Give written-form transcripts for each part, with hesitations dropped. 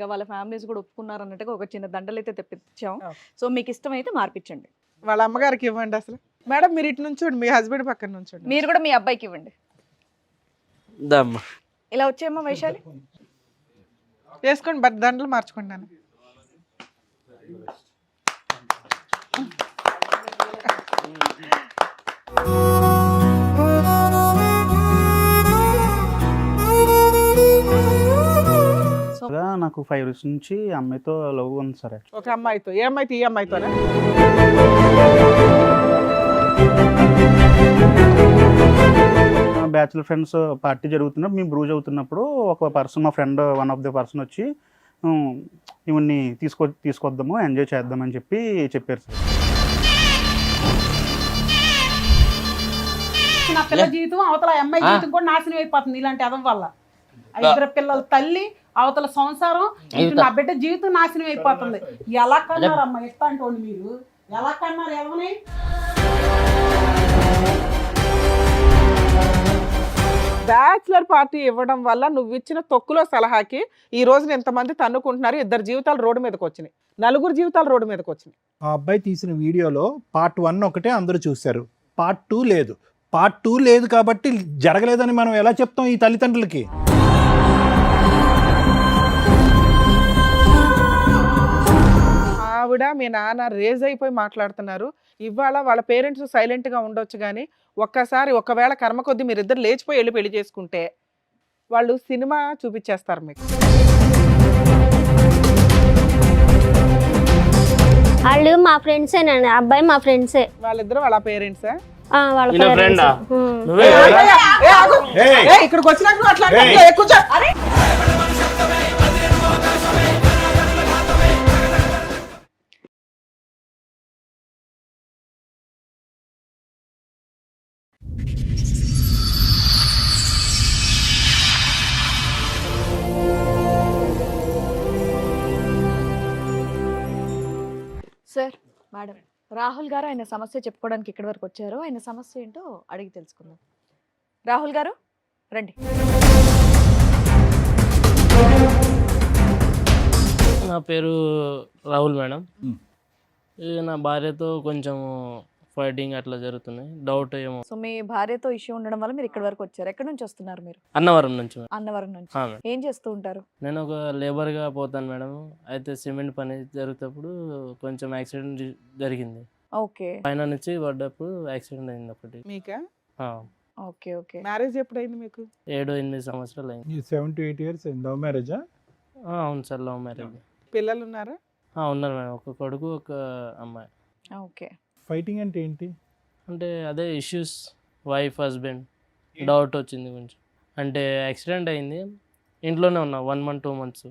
ఇంకా వాళ్ళ ఫ్యామిలీస్ కూడా ఒప్పుకున్నారు అన్నట్టుగా ఒక చిన్న దండలైతే తెప్పించాం. Okay. సో మీకు ఇష్టమైతే మార్పించండి. వాళ్ళ అమ్మగారికి ఇవ్వండి అసలు. మేడం మీరు ఇటు నుంచోండి, మీ హస్బెండ్ పక్కన నుంచోండి. మీరు కూడా మీ అబ్బాయికి ఇవ్వండి. దమ్మా ఇలా వచ్చేయమ్మా వైశాలి. వేసుకోండి, బట్ దండలు మార్చుకోండి నాన్న. సో నాకు 5 ఇయర్స్ నుంచి అమ్మాయితో లవ్ ఉంది సార్. ఒక అమ్మాయితో, ఏ అమ్మాయితో? ఈ అమ్మాయితోనా? బ్యాచులర్ ఫ్రెండ్స్ పార్టీ జరుగుతున్నప్పుడు మేము బ్రూజ్ అవుతున్నప్పుడు ఒక పర్సన్, మా friend one of the person వచ్చి ఇవన్నీ తీసుకొద్దాము, ఎంజాయ్ చేద్దామని చెప్పారు సార్. నా పిల్ల జీవితం అవతల అమ్మాయి జీవితం కూడా నాశనం అయిపోతుంది ఇలాంటి అదం వల్ల. ఆ ఇద్దరు పిల్లల తల్లి, అవతల సంసారం, ఇటు నా బిడ్డ జీవితం నాశనం అయిపోతుంది. ఎలా కన్నారు అమ్మ ఎట్లా అంటోండి మీరు? ఎలా కన్నారు ఎవరిని? బ్యాచులర్ పార్టీ ఇవ్వడం వల్ల నువ్వు ఇచ్చిన తొక్కులో సలహాకి ఈ రోజున ఎంతమంది తన్నుకుంటున్నారు. 2 జీవితాలు రోడ్డు మీదకి వచ్చినాయి, 4 జీవితాలు రోడ్డు మీదకి వచ్చినాయి. ఆ అబ్బాయి తీసిన వీడియోలో పార్ట్ 1 ఒకటే అందరూ చూశారు, పార్ట్ 2 లేదు. పార్ట్ 2 లేదు కాబట్టి జరగలేదని మనం ఎలా చెప్తాం ఈ తల్లిదండ్రులకి? ఆవిడ మీ నాన్న రేజ్ అయిపోయి మాట్లాడుతున్నారు. ఇవాళ వాళ్ళ పేరెంట్స్ సైలెంట్గా ఉండొచ్చు, కానీ ఒక్కసారి ఒకవేళ కర్మ కొద్దీ మీరిద్దరు లేచిపోయి వెళ్ళి పెళ్లి చేసుకుంటే వాళ్ళు సినిమా చూపించేస్తారు మీకు. వాళ్ళు మా ఫ్రెండ్సేనండి, అబ్బాయి మా ఫ్రెండ్సే. వాళ్ళిద్దరు వాళ్ళ పేరెంట్సా? వాళ్ళ ఈయన ఫ్రెండా? నువ్వే ఇక్కడికి వచ్చినాక నువ్వు అట్లా కూర్చో. సార్, మేడం, రాహుల్ గారు ఆయన సమస్య చెప్పుకోవడానికి ఇక్కడి వరకు వచ్చారు. ఆయన సమస్య ఏంటో అడిగి తెలుసుకుందాం. రాహుల్ గారు రండి. నా పేరు రాహుల్ మేడం. నా భార్యతో కొంచెం ఫైటింగ్ అట్లా జరుగుతున్నాయి, డౌట్ ఏమో. సో మీ భార్యతో ఇష్యూ ఉండడం వల్ల మీరు ఇక్కడి వరకు వచ్చారు. ఎక్కడి నుంచి వస్తున్నారు మీరు? అన్నవరం నుంచి మేడం. అన్నవరం నుంచి. ఆ మేడం. ఏం చేస్తూ ఉంటారు? నేను ఒక లేబర్గా పోతాను మేడం. అయితే సిమెంట్ పని జరుగుతప్పుడు కొంచెం యాక్సిడెంట్ జరిగింది. ఓకే. పైన నుంచి పడ్డప్పుడు యాక్సిడెంట్ అయింది ఒకటి. మీకా? ఆ, ఓకే ఓకే. మ్యారేజ్ ఎప్పుడైంది మీకు? 7-8 సంవత్సరాలు అయింది. 7 to 8 years లవ్ మ్యారేజా? అవును సార్, లవ్ మ్యారేజ్. పిల్లలు ఉన్నారా? ఉన్నారు మేడం, ఒక కొడుకు ఒక అమ్మాయి. ఓకే. ఫైటింగ్ అంటే ఏంటి? అంటే అదే ఇష్యూస్, వైఫ్ హస్బెండ్ డౌట్ వచ్చింది కొంచెం. అంటే యాక్సిడెంట్ అయింది, ఇంట్లోనే ఉన్నా 1 month 2 months.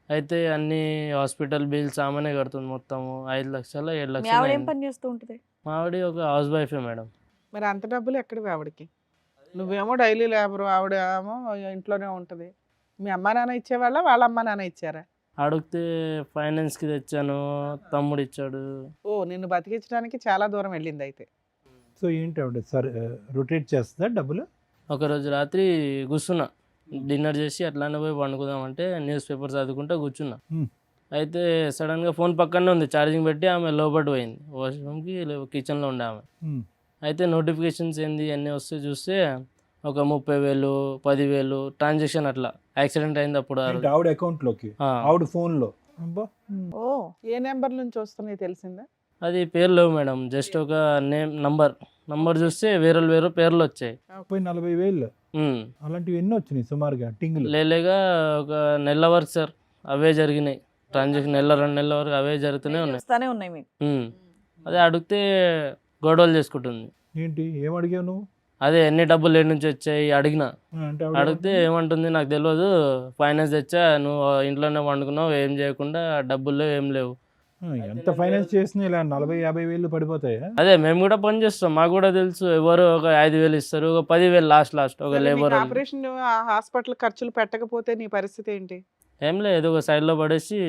అయితే అన్ని హాస్పిటల్ బిల్స్ ఆమెనే కడుతుంది, మొత్తము 5 లక్షలు 7 మీ లక్షలు ఆవిడ ఏం అయింది. పని చేస్తూ ఉంటుంది? మా ఆవిడ ఒక హౌస్ వైఫే మేడం. మరి అంత డబ్బులు ఎక్కడివి ఆవిడకి? నువ్వేమో డైలీ లేబరు, ఆవిడ ఏమో ఇంట్లోనే ఉంటుంది. మీ అమ్మా నాన్న ఇచ్చేవాళ్ళ, వాళ్ళ అమ్మా నాన్న ఇచ్చారా? అడిగితే ఫైనాన్స్కి తెచ్చాను, తమ్ముడు ఇచ్చాడు. ఓ, నిన్ను బతికించడానికి చాలా దూరం వెళ్ళింది అయితే. సో ఏంటి ఆవిడ సార్ రొటేట్ చేస్తుందా డబ్బులు? ఒకరోజు రాత్రి కూర్చున్నా, డిన్నర్ చేసి అట్లానే పోయి పండుకుందామంటే న్యూస్ పేపర్ చదువుకుంటూ కూర్చున్నా. అయితే సడన్గా ఫోన్ పక్కనే ఉంది, ఛార్జింగ్ పెట్టి ఆమె లోపల పోయింది, వాష్రూమ్కి కిచెన్లో ఉండే ఆమె. అయితే నోటిఫికేషన్స్ ఏంది అన్నీ వస్తే చూస్తే ఒక 30,000 10,000 ట్రాన్సాక్షన్ అట్లా యాక్సిడెంట్ అయింది అప్పుడు. ఆవిడ అకౌంట్ లోకి, ఆవిడ ఫోన్ లో. ఓ, ఏ నెంబర్ నుంచి వస్తున్నాయి తెలిసిందా? అది పేరు లేవు మేడం, జస్ట్ ఒక నంబర్ చూస్తే వేరే పేర్లు వచ్చాయి. 40,000 అలాంటివి ఎన్ని వచ్చినాయి సుమారుగా టింగులు? లేలేగా ఒక నెల వరకు సార్ అవే జరిగినాయి ట్రాన్సాక్షన్, 1-2 నెలల వరకు అవే జరుగుతూనే ఉన్నాయి మీకు. అదే అడిగితే గొడవలు చేసుకుంటుంది. ఏంటి ఏం అడిగావు నువ్వు? అదే ఎన్ని డబ్బులు ఏడు నుంచి వచ్చాయి అడిగినా. అంటే అడిగితే ఏమంటుంది, నాకు తెలియదు, ఫైనాన్స్ తెచ్చా, నువ్వు ఇంట్లోనే వండుకున్నావు, ఏం చేయకుండా డబ్బులు ఏం లేవు. ఎంత ఫైనాన్స్ చేసినా ఇలా 40,000-50,000 వేలు పడిపోతాయా? అదే మేము కూడా పని చేస్తాం, మాకు కూడా తెలుసు. ఎవరు ఒక 5,000 ఇస్తారు, ఒక 10,000 లాస్ట్ ఒక లేబర్. ఆపరేషన్ హాస్పిటల్ ఖర్చులు పెట్టకపోతే నీ పరిస్థితి ఏంటి? ఏం లేదు, ఒక సైడ్ లో పడేసి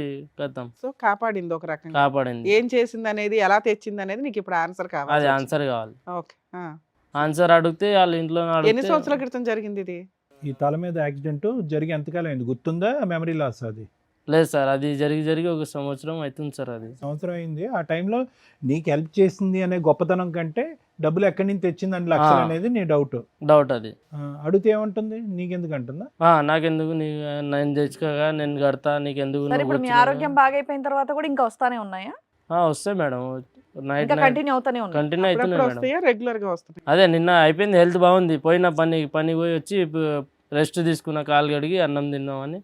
కద్దాం. సో కాపాడింది ఒక రకంగా. కాపాడింది. ఏం చేసింది అనేది, ఎలా తెచ్చింది అనేది నీకు ఇప్పుడు ఆన్సర్ కావాలి. అది ఆన్సర్ కావాలి. ఓకే. ఆన్సర్ అడిగితే వాళ్ళ ఇంట్లో ఎన్ని సంవత్సరాల క్రితం జరిగింది ఇది? ఈ తల మీద యాక్సిడెంట్ జరిగి ఎంతకాలం అయింది గుర్తుందా? మెమరీ లాస్ అది లేదు సార్, అది జరిగి ఒక సంవత్సరం అవుతుంది సార్. అది సంవత్సరం అయింది. ఆ టైంలో నీకు హెల్ప్ చేసింది అనే గొప్పతనం కంటే డబ్బులు ఎక్కడి నుంచి తెచ్చింది అని లక్షలు అనేది నీ డౌట్. అది అడిగితే ఏమంటుంది? నీకెందుకు అంటుందా? నాకెందుకు, నేను తెచ్చుకోగా నేను కడతా, నీకెందుకు, సరే, ఇప్పుడు మీ ఆరోగ్యం బాగైపోయిన తర్వాత కూడా ఇంకా వస్తానే ఉన్నాయా? వస్తాయి మేడం, నైట్ ఇంకా కంటిన్యూ అవుతానే ఉన్నాయి. కంటిన్యూ అవుతున్నాయి మేడం. వస్తాయా? రెగ్యులర్ గా వస్తాయి? అదే నిన్న అయిపోయింది, హెల్త్ బాగుంది, పోయిన పని పోయి వచ్చి రెస్ట్ తీసుకున్న, కాలు కడిగి అన్నం తిన్నామని.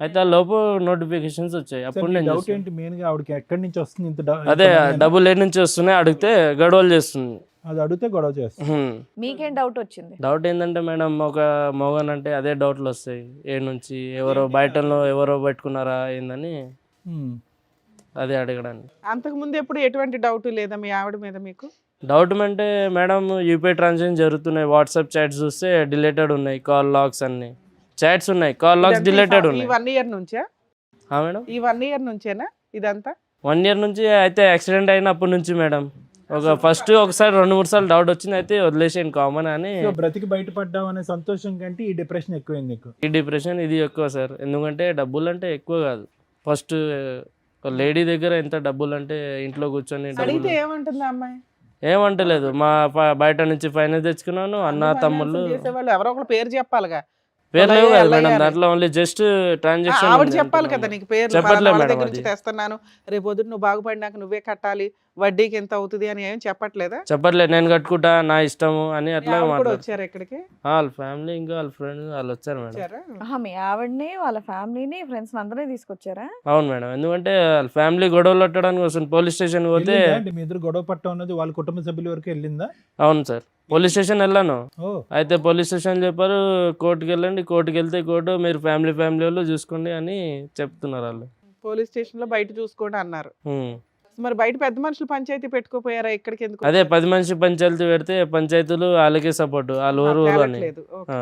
అయితే ఆ లోపు నోటిఫికేషన్స్ వచ్చాయి. అప్పుడు నేను డౌట్ ఏంటి మెయిన్ గా? ఆవిడకి ఎక్కడి నుంచి వస్తుంది ఇంత అదే డబ్బులు ఏ నుంచి వస్తున్నాయి అడిగితే గొడవలు చేస్తుంది. అది అడిగితే గొడవ చేస్తుంది. మీకేం డౌట్ వచ్చింది? డౌట్ ఏంటంటే మేడం, ఒక మోగన్ అంటే అదే డౌట్లు వస్తాయి. ఏ నుంచి బయటలో ఎవరో పెట్టుకున్నారా ఏందని అదే అడగడానికి. అంతకు ముందు ఎప్పుడు ఎటువంటి డౌట్ లేదా మీ ఆవిడ మీద మీకు? డౌట్ అంటే మేడం, యూపీఐ ట్రాన్సాక్షన్ జరుగుతున్నాయి, వాట్సాప్ చాట్స్ చూస్తే డిలేటెడ్ ఉన్నాయి, కాల్ లాగ్స్ అన్ని చాట్స్ ఉన్నాయి, కాల్ లాగ్స్ డిలేటెడ్ ఉన్నాయి. ఈ 1 year నుంచా మేడం? ఈ 1 year నుంచేనా ఇదంతా? 1 year నుంచి. అయితే యాక్సిడెంట్ అయినప్పటి నుంచి మేడం, ఫస్ట్ ఒకసారి 2-3 సార్లు డౌట్ వచ్చింది, అయితే వదిలేసాను కామన్ అని. బ్రతికి బయటపడ్డావు అనే సంతోషం కంటే ఈ డిప్రెషన్ ఎక్కువైంది నీకు. ఈ డిప్రెషన్ ఇది ఎక్కువ సార్. ఎందుకంటే డబ్బులు అంటే ఎక్కువ కాదు. ఫస్ట్ ఒక లేడీ దగ్గర ఎంత డబ్బులు అంటే ఇంట్లో కూర్చొని అడిగితే ఏమంటుంది ఆ అమ్మాయి? ఏమంటలేదు, మా బయట నుంచి ఫైనాన్స్ తెచ్చుకున్నాను, అన్న తమ్ముళ్ళు. చేసేవాళ్ళు ఎవరో ఒకరు పేరు చెప్పాలిగా. పేరు లేవు కదా మేడం దాంట్లో, ఓన్లీ జస్ట్ ట్రాన్సాక్షన్. ఆవిడ చెప్పాలి కదా నీకు పేరు, చెప్పట్లేదు వాళ్ళ మేడం. దగ్గర నుంచి తెస్తున్నాను, రేపు పొద్దున్న నువ్వు బాగుపడినాక నువ్వే కట్టాలి, వడ్డీకి ఎంత అవుతుంది అని ఏం చెప్పట్లేదా? చెప్పట్లేదు, నేను కట్టుకుంటా, నా ఇష్టము అని అట్లా కూడా వచ్చారు ఇక్కడికి వాళ్ళ ఫ్యామిలీ ఇంకా వాళ్ళ ఫ్రెండ్స్ వాళ్ళు వచ్చారు మేడం. వచ్చారా? మీ ఆవిడని, వాళ్ళ ఫ్యామిలీని, ఫ్రెండ్స్ అందరినీ తీసుకొచ్చారా? అవును మేడం, ఎందుకంటే వాళ్ళ ఫ్యామిలీ గొడవలు పెట్టడానికి వస్తుంది. పోలీస్ స్టేషన్ పోతే వెళ్ళిందా? అంటే మీ ఇద్దరు గొడవ పట్టం అన్నది వాళ్ళ కుటుంబ సభ్యుల వరకు వెళ్ళిందా? అవును సార్, పోలీస్ స్టేషన్ వెళ్ళాను. ఓ అయితే పోలీస్ స్టేషన్ చెప్పారు, కోర్టుకి వెళ్ళండి, కోర్టుకి వెళ్తే కోర్టు మీరు ఫ్యామిలీ వాళ్ళు చూసుకోండి అని చెప్తున్నారు వాళ్ళు. పోలీస్ స్టేషన్ లో బయట చూసుకోండి అన్నారు. ఉమ్. మరి బయట పెద్ద మనుషులు పంచాయతీ పెట్టుకోపోయారా? ఇక్కడికి ఎందుకు? అదే 10 మనిషి పంచాయతీ పెడితే పంచాయతీలు వాళ్ళకే సపోర్ట్, వాళ్ళ ఊరు అని. తేలట్లేదు. ఓకే.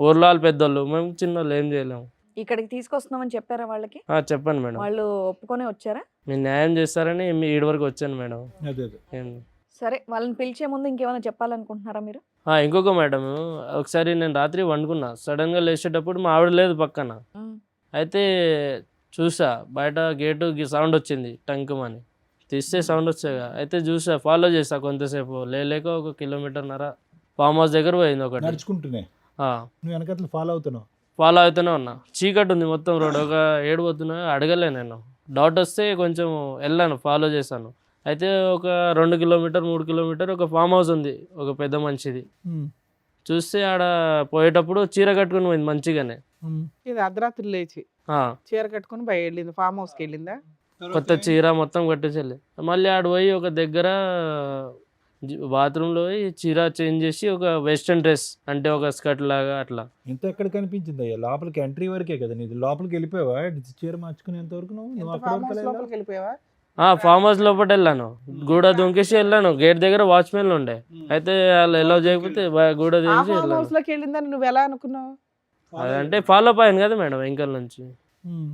ఊర్లో వాళ్ళు పెద్దోళ్ళు, మేము చిన్నోళ్ళు, ఏం చేయలేము. ఇక్కడికి తీసుకొస్తున్నామని చెప్పారా వాళ్ళకి? చెప్పండి మేడం, వాళ్ళు ఒప్పుకొని వచ్చారా? మీరు న్యాయం చేస్తారని మీ ఈడి వరకు వచ్చాను మేడం. అదే అదే. సరే, వాళ్ళని పిలిచే ముందు ఇంకేమైనా చెప్పాలనుకుంటున్నారా మీరు? ఇంకొక మేడం, ఒకసారి నేను రాత్రి వండుకున్నా, సడన్గా లేచేటప్పుడు మా ఆవిడ లేదు పక్కన. అయితే చూసా బయట గేటు సౌండ్ వచ్చింది, టంకుమని తీస్తే సౌండ్ వచ్చాగా. అయితే చూసా, ఫాలో చేసా కొంతసేపు, లేక 1 కిలోమీటర్న్నర ఫామ్ హౌస్ దగ్గర పోయింది ఒకటి. నడుచుకుంటూనే నువ్వు వెనకట్లు ఫాలో అవుతున్నావు? ఫాలో అవుతూనే ఉన్నా, చీకటి ఉంది మొత్తం రోడ్, ఒక 7 పోతున్నా, అడగలే నేను. డౌట్ వస్తే కొంచెం వెళ్ళాను, ఫాలో చేశాను. అయితే ఒక 2 కిలోమీటర్ 3 కిలోమీటర్ ఒక ఫామ్ హౌస్ ఉంది, ఒక పెద్ద మనిషిది. చూస్తే ఆడ పోయేటప్పుడు చీర కట్టుకుని పోయింది మంచిగానే. ఇది అర్ధరాత్రి లేచి చీర కట్టుకుని వెళ్ళింది, ఫామ్ హౌస్కి వెళ్ళిందా? కొత్త చీర మొత్తం కట్టేసేది. మళ్ళీ ఆడ పోయి ఒక దగ్గర బాత్రూంలో పోయి చీర చేంజ్ చేసి ఒక వెస్ట్రన్ డ్రెస్ అంటే ఒక స్కర్ట్ లాగా అట్లా. ఇంత ఎక్కడ కనిపించింది అయ్యా? లోపలికి ఎంట్రీ వరకే కదా నీది, లోపలికి వెళ్ళిపోయావా? చీర మార్చుకునేంత వరకు నువ్వు లోపలికి వెళ్ళిపోయావా? ఫామ్ హౌస్ లోపల వెళ్ళాను, గూడ దుంకేసి వెళ్ళాను. గేట్ దగ్గర వాచ్మెన్ ఉండే, అయితే వాళ్ళు ఎలా చేయకపోతే గూడ దించి వెళ్ళాను. హౌస్ లోకి వెళ్ళిందని నువ్వు ఎలా అనుకున్నావు? అదంటే ఫాలో అప్ అయ్యాను కదా మేడం వెంకల్ నుంచి.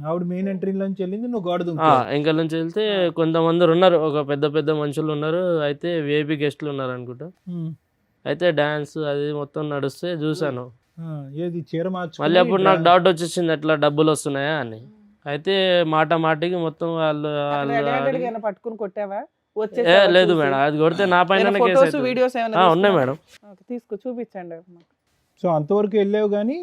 ఆవిడ మెయిన్ ఎంట్రీ నుంచి వెళ్ళింది, నువ్వు గోడ వెంకల్ నుంచి వెళ్తే కొంతమంది ఉన్నారు, ఒక పెద్ద మనుషులు ఉన్నారు, అయితే విఐపి గెస్ట్లు ఉన్నారు అనుకుంటా. అయితే డాన్స్ అది మొత్తం నడుస్తే చూసాను. ఏది చీర మార్చు. మళ్ళీ అప్పుడు నాకు డౌట్ వచ్చేసింది, ఎట్లా డబ్బులు వస్తున్నాయా అని. అయితే మాటికి మొత్తం వాళ్ళు పట్టుకుని కొట్టావా? లేదు మేడం, అది కొడితే నా పైన వీడియోస్ ఉన్నాయి మేడం, తీసుకో చూపించండి. సో అంతవరకు వెళ్ళావు కానీ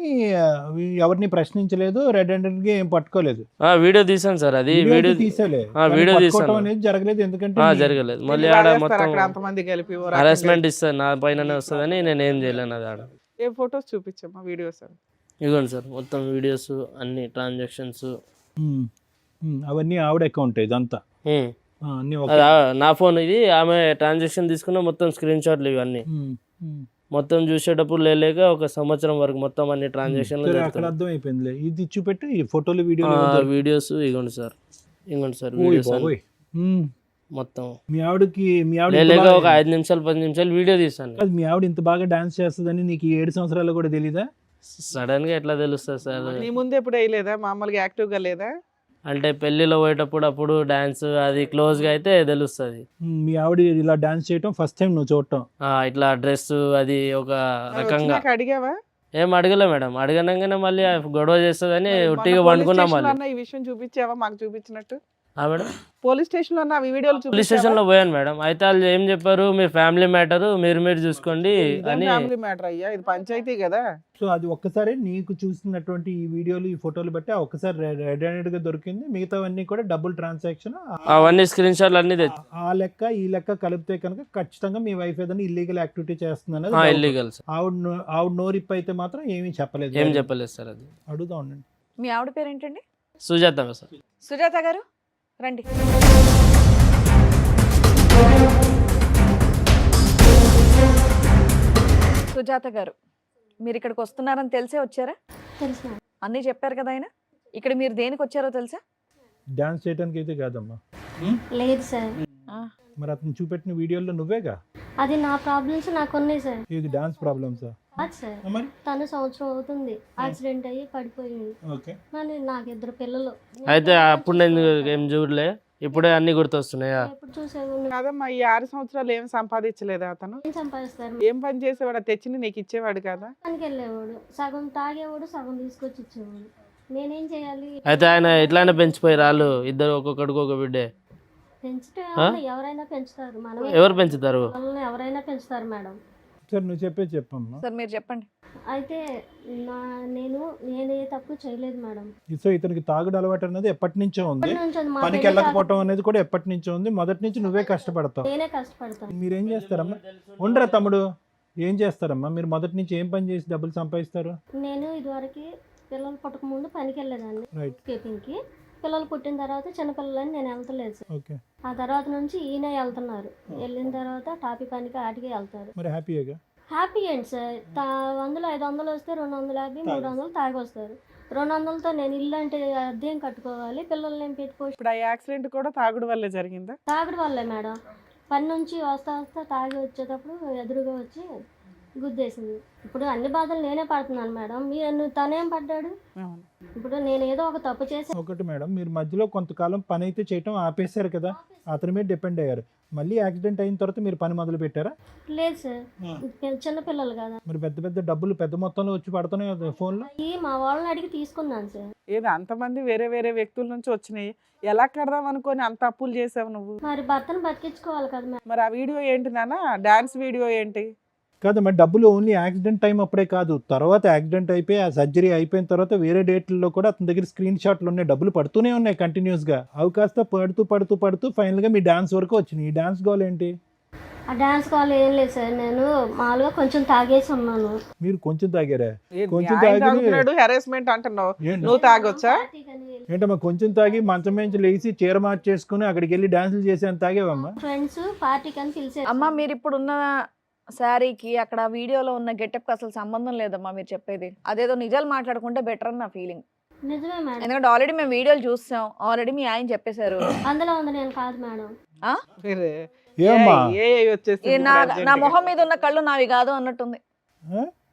ఎవరిని ప్రశ్నించలేదు, రెడ్ హ్యాండెడ్ గా ఏం పట్టుకోలేదు. వీడియో తీసాను సార్, అది వీడియో తీసాను అనేది జరగలేదు, ఎందుకంటే జరగలేదు. మళ్ళీ ఆడ మొత్తం అంతమంది కలిపి హరాస్మెంట్ ఇస్తారు, నా పైన వస్తుందని నేను ఏం చేయలేను. అది ఆడ ఏ ఫొటోస్ చూపించమ్మా, వీడియోస్ ఇదిగోండి సార్, మొత్తం వీడియోస్ అన్ని ట్రాన్సాక్షన్స్ అవన్నీ ఆవిడ అకౌంట్ ఇదంతా. నా ఫోన్ ఇది, ఆమె ట్రాన్సాక్షన్ తీసుకున్న మొత్తం స్క్రీన్ షాట్లు ఇవన్నీ మొత్తం చూసేటప్పుడు లేక 1 సంవత్సరం వరకు మొత్తం అన్ని ట్రాన్సాక్షన్లు అర్థం అయిపోయింది. ఇది చూపెట్టు, ఈ ఫోటోలు వీడియోస్ ఇగోండి సార్, వీడియోస్ మొత్తం. మీ ఆవిడకి ఒక 5 నిమిషాలు 10 నిమిషాలు వీడియో తీసాను. మీ ఆవిడ ఇంత బాగా డాన్స్ చేస్తుందని నీకు 7 సంవత్సరాలు కూడా తెలీదా? సడన్ గా ఎట్లా తెలుస్తుంది సార్? నీ ముందు ఎప్పుడు వేయలేదా? మామూలుగా యాక్టివ్ గా లేదా? అంటే పెళ్లిలో పోయేటప్పుడు డాన్స్ అది క్లోజ్ గా అయితే తెలుస్తుంది. మీ ఆవిడ ఇలా డాన్స్ చేయటం ఫస్ట్ టైం నువ్వు చూడటం? ఇట్లా డ్రెస్ అది ఒక రకంగా. అడిగావా? ఏం అడగలే మేడం, అడగనంగానే మళ్ళీ గొడవ చేస్తుందని మరి ఒట్టిగా మొన్న వండుకున్నాం పోలీస్ మళ్ళీ. స్టేషన్లో అన్న ఈ విషయం చూపించావా మాకు చూపించినట్టు? మేడం పోలీస్ స్టేషన్ లో అన్న ఈ వీడియోలు పోలీస్ స్టేషన్లో పోయాను మేడం. అయితే వాళ్ళు ఏం చెప్పారు, మీ ఫ్యామిలీ మ్యాటర్ మీరు చూసుకోండి అని. ఫ్యామిలీ మ్యాటర్ అయ్యా, ఇది పంచాయతీ కదా. సో అది ఒక్కసారి నీకు చూసినటువంటి ఈ వీడియోలు ఈ ఫోటోలు బట్టి ఆ ఒక్కసారి రెడ్ హ్యాండెడ్ గా దొరికింది, మిగతావన్నీ కూడా డబుల్ ట్రాన్సాక్షన్. అవన్నీ స్క్రీన్ షాట్లు అన్ని తెచ్చి ఆ లెక్క ఈ లెక్క కలిపితే కనుక ఖచ్చితంగా మీ వైఫ్ ఏదైనా ఇల్లీగల్ యాక్టివిటీ చేస్తుంది అనేది ఇల్లీగల్ సార్. ఆవిడ నోరిప్ అయితే మాత్రం ఏమీ చెప్పలేదు. ఏం చెప్పలేదు సార్. అది అడుగుతా ఉండండి. మీ ఆవిడ పేరేంటండి? సుజాత సార్. సుజాత గారు రండి. సుజాత గారు, మీరు ఇక్కడికి వస్తున్నారని తెలిసే వచ్చారా? తెలుసు మేడం. అన్నీ చెప్పారు కదా ఆయన. ఇక్కడ మీరు దేనికి వచ్చారో తెలుసా? డాన్స్ చేయడానికి అయితే కాదమ్మా. లేదు సార్, మరి అతను చూపెట్టిన వీడియోలో నువ్వేగా. అది నా ప్రాబ్లమ్స్ నాకు ఉన్నాయి సార్. ఇది డాన్స్ ప్రాబ్లమ్సా? అది సార్, మరి తను సంవత్సరం అవుతుంది యాక్సిడెంట్ అయ్యి పడిపోయింది. ఓకే. మరి నాకు 2 పిల్లలు. అయితే అప్పుడు నేను ఏం చూడలే, ఇప్పుడే అన్ని గుర్తొస్తున్నాయా? ఎప్పుడు చూసేవాడు కాదమ్మా, ఈ 6 సంవత్సరాలు ఏం సంపాదించలేదా అతను? ఏం సంపాదిస్తారు? ఏం పని చేసేవాడు? తెచ్చి నీకు ఇచ్చేవాడు కదా? పనికి వెళ్ళేవాడు, సగం తాగేవాడు, సగం తీసుకొచ్చి ఇచ్చేవాడు. నేనేం చేయాలి? అయితే ఆయన ఇట్లానే పెంచిపోయి రాళ్ళు ఇద్దరు, ఒక్కొక్కడికి ఒక బిడ్డే. పెంచితే ఎవరైనా పెంచుతారు, మనం ఎవరు పెంచుతారు? పిల్లల్ని ఎవరైనా పెంచుతారు మేడం. సార్ నువ్వు చెప్పమ్మా. సార్ మీరు చెప్పండి. అయితే నేను ఏ తప్పు చేయలేదు మేడం. సో ఇతనికి తాగుడు అలవాటు అనేది ఎప్పటి నుంచో ఉంది, ఎప్పటి నుంచో మా పనికి పెళ్లి వెళ్ళకపోవటం అనేది కూడా ఎప్పటి నుంచో ఉంది. మొదటి నుంచి నువ్వే కష్టపడతావు. నేనే కష్టపడతాను. మీరేం చేస్తారమ్మా? ఉండరా తమ్ముడు, ఏం చేస్తారమ్మా మీరు? మొదటి నుంచి ఏం పని చేసి డబ్బులు సంపాదిస్తారు? నేను ఇదివరకు పిల్లలు పుట్టక ముందు పనికి వెళ్ళేదాన్ని రైట్. స్కేపింగ్కి. పిల్లలు పుట్టిన తర్వాత చిన్నపిల్లలని నేను వెళ్తలేదు సార్. ఓకే. ఆ తర్వాత నుంచి ఈయన వెళ్తున్నారు. వెళ్ళిన తర్వాత టాపీ పనికి ఆటికి వెళ్తారు. మరి హ్యాపీగా? హ్యాపీ ఏంటి సార్? 100 500 వస్తే 250 300 తాగి వస్తారు. 200తో నేను ఇల్లు అంటే అద్దెం కట్టుకోవాలి, పిల్లల్ని ఏం పెట్టుకో. ఇప్పుడు ఆ యాక్సిడెంట్ కూడా తాగుడు వల్లే జరిగిందా? తాగడం వల్లే మేడం. పని నుంచి వస్తా తాగి వచ్చేటప్పుడు ఎదురుగా వచ్చి గుద్దేసింది. ఇప్పుడు అన్ని బాధలు నేనే పడుతున్నాను మేడం. తనేం పడ్డాడు? అవును. ఇప్పుడు నేను ఏదో ఒక తప్పు చేసి ఒకటి మేడం, మీరు మధ్యలో కొంతకాలం పని అయితే చేయటం ఆపేశారు కదా, అతని మీద డిపెండ్ అయ్యారు. మళ్ళీ యాక్సిడెంట్ అయిన తర్వాత మీరు పని మొదలు పెట్టారా? లేదు సార్, చిన్న పిల్లలు కదా. మరి పెద్ద డబ్బులు పెద్ద మొత్తంలో వచ్చి పడుతున్నాయి కదా ఫోన్లో. మా వాళ్ళని అడిగి తీసుకున్నాను సార్. ఏది అంతమంది వేరే వ్యక్తుల నుంచి వచ్చినాయి, ఎలా కడదాం అనుకొని అంత అప్పులు చేసావు నువ్వు? మరి భర్తను బతికించుకోవాలి కదా మేడం. మరి ఆ వీడియో ఏంటి నాన్న? డాన్స్ వీడియో ఏంటి? కాదు మరి డబ్బులు ఓన్లీ యాక్సిడెంట్ టైం అప్పుడే కాదు, తర్వాత యాక్సిడెంట్ అయిపోయి ఆ సర్జరీ అయిపోయిన తర్వాత వేరే డేట్లలో కూడా అతని దగ్గర స్క్రీన్ షాట్లు ఉన్నాయి, డబ్బులు పడుతూనే ఉన్నాయి కంటిన్యూస్గా. అవి కాస్త పడుతూ ఫైనల్గా మీ డాన్స్ వరకు వచ్చినాయి. ఈ డాన్స్ గోల్ ఏంటి? ఆ డాన్స్ కాల్ ఏం లేదు సార్, నేను మామూలుగా కొంచెం తాగేసి ఉన్నాను. మీరు కొంచెం తాగారా? ఏంటి? కొంచెం ఆయన తాగి తాగుతున్నాడు, హెరాస్మెంట్ అంటున్నావు, ఏంటి? నువ్వు తాగొచ్చా? ఏంటమ్మా కొంచెం తాగి మంచం నుంచి లేచి చీర మార్చేసుకుని అక్కడికి వెళ్ళి డాన్సులు చేసేంత తాగేవమ్మా? ఫ్రెండ్స్ పార్టీకి అని పిలిచారు. అమ్మా మీరు ఇప్పుడు ఉన్న శారీకి అక్కడ వీడియోలో ఉన్న గెటప్కి అసలు సంబంధం లేదమ్మా మీరు చెప్పేది. అదేదో నిజాలు మాట్లాడుకుంటే బెటర్ అని నా ఫీలింగ్. నిజమే మేడం, ఎందుకంటే ఆల్రెడీ మేము వీడియోలు చూస్తాం, ఆల్రెడీ మీ ఆయన చెప్పేశారు. అందులో ఉంది, నేను కాదు మేడం. ఏమ్మా? ఈ నా మొహం మీద ఉన్న కళ్ళు నావి కాదు అన్నట్టుంది.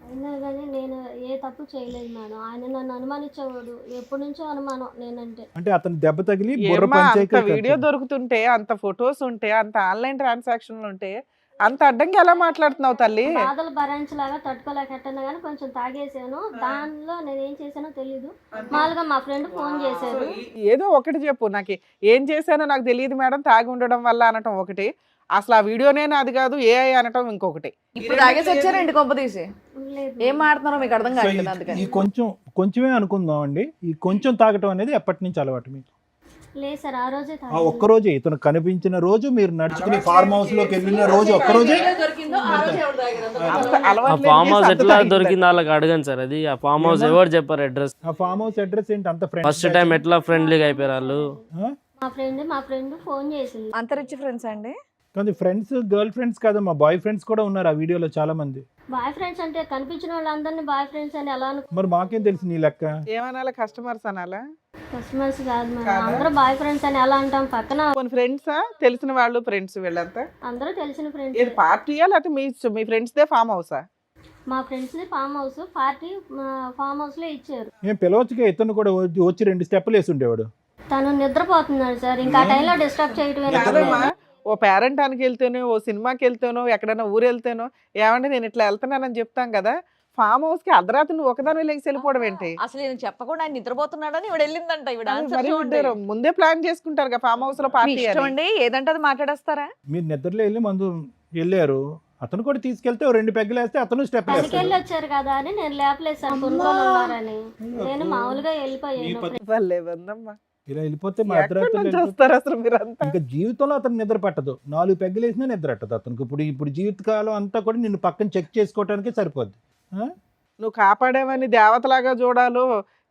అయినా కానీ నేను ఏ తప్పు చేయలేదు మేడం. ఆయన నన్ను అనుమానించేవాడు, ఎప్పటి నుంచో అనుమానం నేనంటే. అంటే అతను దెబ్బ తగిలి బుర్ర పనిచేయక వీడియో దొరుకుతుంటే, అంత ఫొటోస్ ఉంటే, అంత ఆన్లైన్ ట్రాన్సాక్షన్లు ఉంటే, అంత అడ్డంగా ఎలా మాట్లాడుతున్నావు తల్లి? బాధలు భరించలాగా తట్టుకోలేకట్టన్నా కానీ కొంచెం తాగేసాను. దానిలో నేను ఏం చేశానో తెలీదు. మామూలుగా మా ఫ్రెండ్ ఫోన్ చేశారు. ఏదో ఒకటి చెప్పు, నాకు ఏం చేశానో నాకు తెలియదు మేడం, తాగి ఉండడం వల్ల అనటం ఒకటి, అసలు ఆ వీడియోనే అది కాదు ఏఐ అనటం ఇంకొకటి. ఇప్పుడు తాగేసి వచ్చారండి కొంప తీసి. లేదు ఏం మాట్లాడుతున్నారో మీకు అర్థం కాదు అందుకని. ఈ కొంచెమే అనుకుందాం అండి. ఈ కొంచెం తాగటం అనేది ఎప్పటి నుంచి అలవాటు మీకు? లేదు సార్, ఆ రోజే ఆ ఒక్కరోజే ఇతను కనిపించిన రోజు, మీరు నడుచుకుని ఫార్మ్ హౌస్ లోకి వెళ్ళిన రోజు ఒక్కరోజే. ఆ ఫామ్ హౌస్ ఎట్లా దొరికింది వాళ్ళకి అడగండి సార్. అది ఆ ఫామ్ హౌస్ ఎవరు చెప్పారు అడ్రస్? ఆ ఫామ్ హౌస్ అడ్రస్ ఏంటి? అంత ఫ్రెండ్ ఫస్ట్ టైం ఎట్లా ఫ్రెండ్లీగా అయిపోయారు వాళ్ళు? మా ఫ్రెండ్ ఫోన్ చేసింది. అంత రిచ్ ఫ్రెండ్స్ అండి? కానీ ఫ్రెండ్స్ గర్ల్ ఫ్రెండ్స్ కాదమ్మా, బాయ్ ఫ్రెండ్స్ కూడా ఉన్నారు ఆ వీడియోలో చాలా మంది. బాయ్ ఫ్రెండ్స్ అంటే కనిపించిన వాళ్ళందరినీ బాయ్ ఫ్రెండ్స్ అని ఎలా అనుకో. మరి మాకేం తెలుసు నీ లెక్క? ఏమనాలా? కస్టమర్స్ అనాలా? కస్టమర్స్ కాదు మేడం, అందరూ బాయ్ ఫ్రెండ్స్ అని ఎలా అంటాం? పక్కన ఫ్రెండ్సా? తెలిసిన వాళ్ళు ఫ్రెండ్స్ వీళ్ళంతా? అందరూ తెలిసిన ఇది ఫ్రెండ్స్. పార్టీయా లేకపోతే మీ ఫ్రెండ్స్ దే ఫామ్ హౌసా? మా friends the farm house, party farm house లో ఇచ్చారు. ఏం పిలవచ్చుగా, ఇతను కూడా వచ్చి 2 స్టెప్పులు వేసి ఉండేవాడు. తను నిద్రపోతున్నాడు సార్, ఇంకా ఆ టైంలో డిస్టర్బ్ చేయటమే. ఓ పేరెంటానికి వెళ్తేనో, ఓ సినిమాకి వెళ్తేనో, ఎక్కడైనా ఊరు వెళ్తేనో, ఏమంటే నేను ఇట్లా వెళ్తున్నానని చెప్తాం కదా, ఫామ్ హౌస్ కి అర్ధరాత్రి నువ్వు ఒకదాని లేచి వెళ్ళిపోవడం ఏంటి? అసలు నేను చెప్పకుండా ఆయన నిద్రపోతున్నాడని ఇవిడ వెళ్ళిందంట. ఇవిడ అది ఆన్సర్ మరి చూడండి. ఉంటారు. ముందే ప్లాన్ చేసుకుంటారు కదా ఫామ్ హౌస్ లో మీ పార్టీ ఇష్టం అని. అండి, ఏదంటే అది మాట్లాడేస్తారా? మీరు నిద్రలో వెళ్ళి మందు వెళ్ళారు, అతను కూడా తీసుకెళ్తే 2 పెగ్గులు వేస్తే అతను స్టెప్ పనికి వేస్తాడు. వెళ్ళి వచ్చారు కదా అని నేను లేపలేదు సార్, కొనుక్కొని ఉన్నారని. నేను మామూలుగా వెళ్ళిపోయాను. వాళ్ళే ఉందమ్మా. ఇలా వెళ్ళిపోతే మా ఎక్కడి అర్ధరాత్రి నుంచి వెళ్ళిపోతే వస్తారు అసలు మీరంతా? ఇంకా జీవితంలో అతను నిద్ర పట్టదు. 4 పెగ్గులు వేసినా నిద్ర పట్టదు అతనికి. ఇప్పుడు జీవితకాలం అంతా కూడా నిన్ను పక్కన చెక్ చేసుకోవడానికి సరిపోద్ది. నువ్వు కాపాడేవని దేవతలాగా చూడాలో,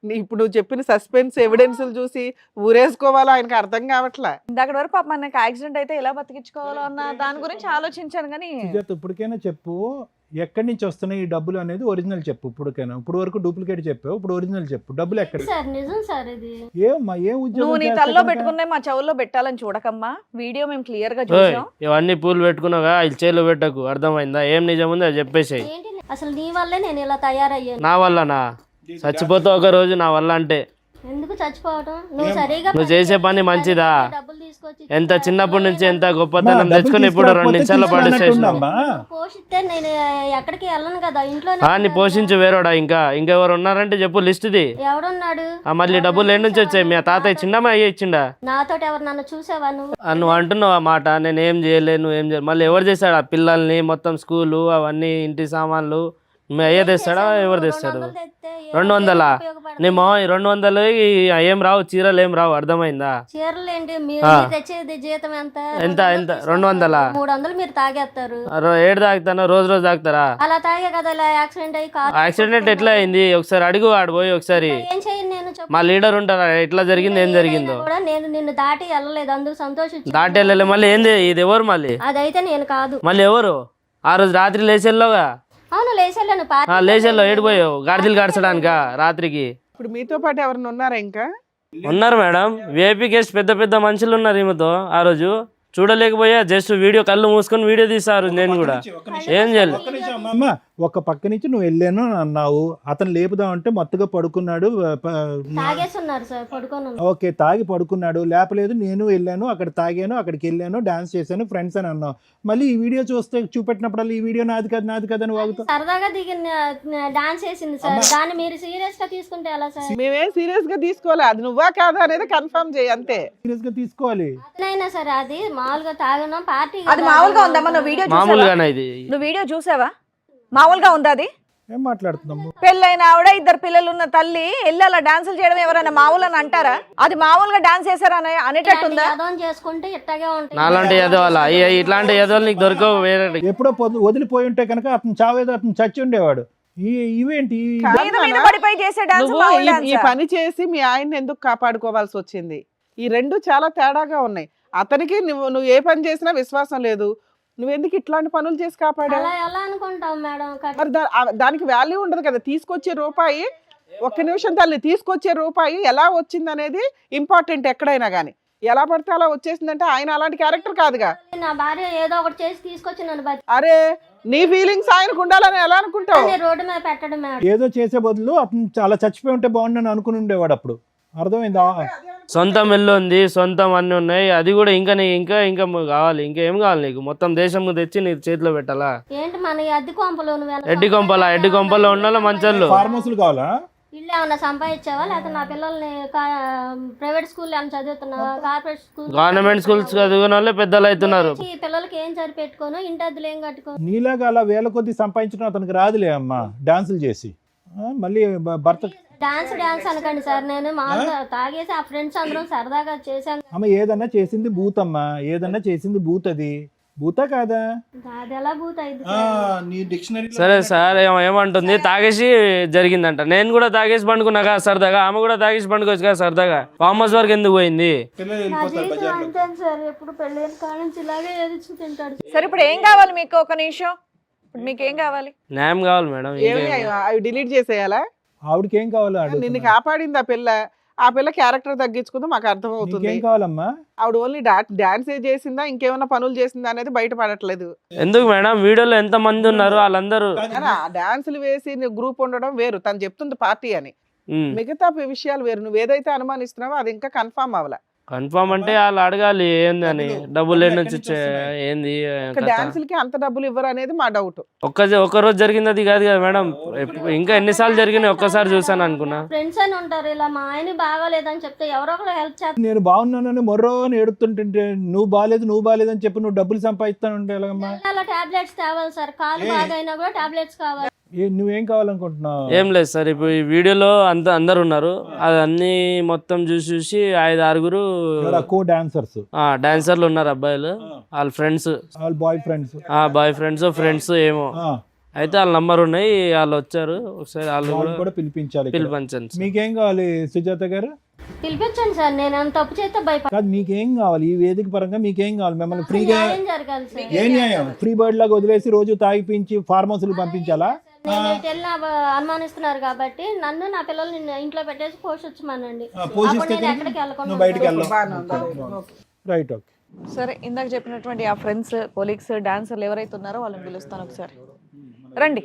ఇప్పుడు నువ్వు చెప్పిన సస్పెన్స్ ఎవిడెన్స్ చూసి ఊరేసుకోవాలో ఆయనకి అర్థం కావట్లే. ఇందాక వరకు పాప మనకి యాక్సిడెంట్ అయితే ఎలా బతికించుకోవాలో అన్న దాని గురించి ఆలోచించాను కానీ సుజాత ఇప్పటికైనా చెప్పు, ఎక్కడి నుంచి వస్తున్నాయి ఈ డబ్బులు అనేది ఒరిజినల్ చెప్పు. ఇప్పటికైనా ఇప్పుడు వరకు డూప్లికేట్ చెప్పావు, ఇప్పుడు ఒరిజినల్ చెప్పు. డబ్బులు ఎక్కడ? సార్ నిజం సార్ ఇది. ఏమ్మా ఏ నువ్వు ఉద్యోగం నీ చేస్తే తల్లో కనుక? పెట్టుకునే మా చెవుల్లో పెట్టాలని చూడకమ్మా. వీడియో మేము క్లియర్ గా ఓయ్, చూసాం. ఇవన్నీ పూలు పెట్టుకున్నావుగా, ఇది చేలో పెట్టకు. అర్థమైందా? ఏం నిజం ఉంది అది చెప్పేసాయి. ఏంటి అసలు నీ వల్లే నేను ఇలా తయారయ్యాను. నా వల్లనా? చచ్చిపోతావు ఒక రోజు నా వల్ల అంటే. ఎందుకు చచ్చిపోవటం? నువ్వు సరిగా నువ్వు చేసే పని మంచిదా? డబ్బులు తీసుకొచ్చి ఎంత చిన్నప్పటి నుంచి ఎంత అమ్మా, గొప్పతనం డబ్బులు తెచ్చుకుని ఇప్పుడు 2 తీసుకురాకపోతే నిమిషాల్లో పడేసేసావు. తీసుకురానట్టుందమ్మా. పోషిస్తే నేను ఎక్కడికి వెళ్ళను కదా, ఇంట్లో నీ పోషించు వేరోడా. ఇంకెవరు ఉన్నారంటే చెప్పు లిస్ట్ ది. ఎవడున్నాడు? మళ్ళీ డబ్బులు ఏడు నుంచి వచ్చాయి? మీ తాతయ్య చిన్నమ్మ అయ్యి ఇచ్చిండా? నాతోటి ఎవరు నన్ను చూసావా నువ్వు? నువ్వు అంటున్నావు ఆ మాట. నేను ఏం చేయలేను, నువ్వు ఏం చేయలేదు. మళ్ళీ ఎవరు చేశాడు? ఆ పిల్లల్ని మొత్తం స్కూలు అవన్నీ ఇంటి సామాన్లు మీ అయ్యే తెస్తాడా? ఎవరు తెస్తాడు? 200? నీ మా 200 ఏం రావు, చీరలు ఏం రావు. అర్థమైందా? చీరలు ఏంటి మీరు తెచ్చేది? జీతం ఎంత? ఎంత 200? 300 మీరు తాగేస్తారు. ఏడు తాగుతాను, రోజు తాగుతారా? అలా తాగే కదా ఇలా యాక్సిడెంట్ అయ్యి కారు యాక్సిడెంట్ ఎట్లా అయింది ఒకసారి అడుగు, ఆడిపోయి ఒకసారి. ఏం చేయను నేను చెప్పు. మా లీడర్ ఉంటారా ఎట్లా జరిగింది, ఏం జరిగిందో? కూడా నేను నిన్ను దాటి వెళ్ళలేదు, అందుకు సంతోషించు. దాటి వెళ్ళలే. మళ్ళీ ఏంది ఇది? ఎవరు మళ్ళీ? అదైతే నేను కాదు. మళ్ళీ ఎవరు? ఆ రోజు రాత్రి లేచెల్లోగా. అవును లేచెళ్ళాను. లేచెల్లో ఏడిపోయావు గాడిదలు గాడ్చడానికా రాత్రికి? ఇప్పుడు మీతో పాటు ఎవరైనా ఉన్నారా ఇంకా? ఉన్నారు మేడం. విఐపీ కేసు పెద్ద పెద్ద మనుషులు ఉన్నారు ఈమెతో. ఆ రోజు చూడలేకపోయా, జస్ట్ వీడియో కళ్ళు మూసుకొని వీడియో తీసారు. నేను కూడా ఏం చేయలేదు. అమ్మ ఒక పక్క నుంచి నువ్వు వెళ్ళాను అన్నావు, అతను లేపుదామంటే మత్తుగా పడుకున్నాడు. తాగేసి ఉన్నారు సార్, పడుకొని ఉన్నారు. ఓకే, తాగి పడుకున్నాడు, లేపలేదు. నేను వెళ్ళాను, అక్కడ తాగాను, అక్కడికి వెళ్ళాను, డాన్స్ చేశాను, ఫ్రెండ్స్ అని అన్నావు. మళ్ళీ ఈ వీడియో చూస్తే చూపెట్టినప్పుడు ఈ వీడియో నాది కాదు నాది కాదు అని వాగుతావు. సరదాగా దిగిన డాన్స్ చేసింది సార్, దాన్ని మీరు సీరియస్ గా తీసుకుంటే ఎలా సార్? మేమేం సీరియస్ గా తీసుకోవాలి, అది నువ్వా కాదా అనేది కన్ఫర్మ్ చేయి అంతే. సీరియస్ గా తీసుకోవాలి. అతనైనా సరే అది మామూలుగా తాగడం పార్టీ అది మామూలుగా ఉందమ్మా. నువ్వు వీడియో చూసావా? మామూలుగానే ఇది. నువ్వు వీడియో చూసావా? మామూలుగా ఉందా అది? ఏం మాట్లాడుతున్నాము? పెళ్ళైన ఆవిడ 2 పిల్లలు ఉన్న తల్లి వెళ్ళి అలా డాన్సులు చేయడం ఎవరైనా మామూలు అని అంటారా? అది మామూలుగా డాన్స్ చేశారా అనేటట్టుందా? యాదవం చేసుకుంటే ఇట్టగే ఉంటాయి. నాలాంటి ఎదవాళ్ళ ఇట్లాంటి ఎదవాళ్ళు నీకు దొరకవు వేరే. ఎప్పుడో వదిలిపోయి ఉంటే కనుక అతను చావేదో అతను చచ్చి ఉండేవాడు. ఇవేంటి మీద మీద పడిపోయి చేసే డాన్స్ నువ్వు మామూలు ఈ డాన్సా? పని చేసి మీ ఆయన్ని ఎందుకు కాపాడుకోవాల్సి వచ్చింది? ఈ రెండు చాలా తేడాగా ఉన్నాయి. అతనికి నువ్వు ఏ పని చేసినా విశ్వాసం లేదు, నువ్వెందుకు ఇట్లాంటి పనులు చేసి కాపాడా? అలా ఎలా అనుకుంటాం మేడం? మరి దానికి వాల్యూ ఉండదు కదా. తీసుకొచ్చే రూపాయి, ఒక్క నిమిషం తల్లి, తీసుకొచ్చే రూపాయి ఎలా వచ్చింది అనేది ఇంపార్టెంట్. ఎక్కడైనా కానీ ఎలా పడితే అలా వచ్చేసిందంటే ఆయన అలాంటి క్యారెక్టర్ కాదుగా. నా భార్య ఏదో ఒకటి చేసి తీసుకొచ్చి నన్ను అరే నీ ఫీలింగ్స్ ఆయనకు ఉండాలని ఎలా అనుకుంటావు? రోడ్డు మీద పెట్టడం మేడం. ఏదో చేసే బదులు అతను చాలా చచ్చిపోయి ఉంటే బాగుండని అనుకుని ఉండేవాడు అప్పుడు. అర్థమైందా? సొంతం ఇల్లు ఉంది, సొంతం అన్ని ఉన్నాయి. అది కూడా ఇంకా ఇంకా ఇంకా కావాలి. ఇంకా ఏం కావాలి నీకు? మొత్తం దేశం తెచ్చి నీ చేతిలో పెట్టాలా? ఏంటి మన అద్దె కొంపలో ఎడ్డి కొంపలో ఉండాలి మంచోళ్ళు. ఫార్మ్ హౌస్లు కావాలా? ఇల్లు ఏమన్నా సంపాదించావా? లేకపోతే నా పిల్లల్ని ప్రైవేట్ స్కూల్ ఏమైనా చదువుతున్నావా? కార్పొరేట్ స్కూల్, గవర్నమెంట్ స్కూల్స్ చదివిన వాళ్ళే పెద్దలు అవుతున్నారు. ఈ పిల్లలకి ఏం సరిపెట్టుకోను, ఇంటి అద్దెలు ఏం కట్టుకోను. నీలాగా అలా వేల కొద్ది సంపాదించడం అతనికి రాదులే అమ్మా, డాన్సులు చేసి. మళ్ళీ భర్త డాన్స్ అనకండి సార్. నేను మామూలుగా తాగేసి ఆ ఫ్రెండ్స్ అందరం సరదాగా చేశాను. అమ్మ ఏదన్నా చేసింది బూత్ అమ్మా, ఏదన్నా చేసింది బూత్. అది బూతా కాదా? అది ఎలా బూత్ అయింది? నీ డిక్షనరీ సరే సార్ ఏమంటుంది? తాగేసి జరిగిందంట. నేను కూడా తాగేసి పండుకున్నా కదా సరదాగా, ఆమె కూడా తాగేసి పండుకోవచ్చు కదా సరదాగా. ఫామ్ హౌస్ వరకు ఎందుకు పోయింది? నా జీవితం అంతే సార్, ఎప్పుడు పెళ్ళైన కాడ నుంచి ఇలాగే ఎదుర్చు తింటాడు. సరే ఇప్పుడు ఏం కావాలి మీకు? ఒక నిమిషం, ఇప్పుడు మీకు ఏం కావాలి? న్యాయం కావాలి మేడం. అవి డిలీట్ చేసేయాలా? ఆవిడకి ఏం కావాలో నిన్ను కాపాడింది ఆ పిల్ల. ఆ పిల్ల క్యారెక్టర్ తగ్గించుకుందో మాకు అర్థం అవుతుంది. ఏం కావాలమ్మా? ఆవిడ ఓన్లీ డాన్స్ చేసిందా ఇంకేమైనా పనులు చేసిందా అనేది బయటపడట్లేదు. ఎందుకు మేడం? వీడియోలో ఎంత మంది ఉన్నారు వాళ్ళందరూ డాన్సులు వేసి గ్రూప్ ఉండడం వేరు, తను చెప్తుంది పార్టీ అని. మిగతా విషయాలు వేరు. నువ్వు ఏదైతే అనుమానిస్తున్నావో అది ఇంకా కన్ఫర్మ్ అవ్వాల. కన్ఫామ్ అంటే వాళ్ళు అడగాలి ఏంది అని, డబ్బులు ఏడు నుంచి ఏంది కథ. డాన్సులకి అంత డబ్బులు ఇవ్వరు అనేది మా డౌట్. ఒక్క రోజు జరిగింది అది కాదు కదా మేడం, ఇంకా ఎన్నిసార్లు జరిగినాయి ఒక్కసారి చూసాను అనుకున్నా. ఫ్రెండ్స్ అని ఉంటారు, ఇలా మా ఆయన బాగాలేదని చెప్తే ఎవరో ఒకరు హెల్ప్ చేస్తారు. నేను బాగున్నానని మొర్రో అని ఏడుతుంటుంటే నువ్వు బాగాలేదని చెప్పి నువ్వు డబ్బులు సంపాదిస్తాను ఉంటే ఎలాగమ్మా? అలా టాబ్లెట్స్ తేవాలి సార్, కాలు బాగైనా కూడా టాబ్లెట్స్ కావాలి. నువ్వేం కావాలనుకుంటున్నావు? ఏం లేదు సార్, ఇప్పుడు ఈ వీడియోలో అందరు ఉన్నారు, అది అన్ని మొత్తం చూసి 5-6 కో డాన్సర్స్ డాన్సర్లు ఉన్నారు అబ్బాయిలు, వాళ్ళ ఫ్రెండ్స్, వాళ్ళ బాయ్ ఫ్రెండ్స్ ఫ్రెండ్స్ ఏమో అయితే వాళ్ళ నంబర్ ఉన్నాయి, వాళ్ళు వచ్చారు. ఒకసారి వాళ్ళు కూడా పిలిపించాలి. పిలిపించండి. మీకేం కావాలి సుజాత గారు? పిలిపించండి సార్, నేను అంత తప్పు చేస్తే భయపడ. కాదు, మీకేం కావాలి? ఈ వేదిక పరంగా మీకేం కావాలి? మిమ్మల్ని ఫ్రీగా ఏం జరగాలి సార్? ఏ న్యాయం? ఫ్రీ బర్డ్ లాగా వదిలేసి రోజు తాగిపించి ఫార్మ్ హౌస్ పంపించాలా? నేను ఇటు వెళ్ళినా అనుమానిస్తున్నారు కాబట్టి నన్ను నా పిల్లల్ని ఇంట్లో పెట్టేసి పోషించమనండి. పోషిస్తే నేను ఎక్కడికి నువ్వు బయటికి వెళ్ళకుండా వెళ్ళావు. Right, okay. సరే, ఇందాక చెప్పినటువంటి ఆ ఫ్రెండ్స్, కొలీగ్స్, డాన్సర్లు ఎవరైతే ఉన్నారో వాళ్ళని పిలుస్తాను ఒకసారి. రండి.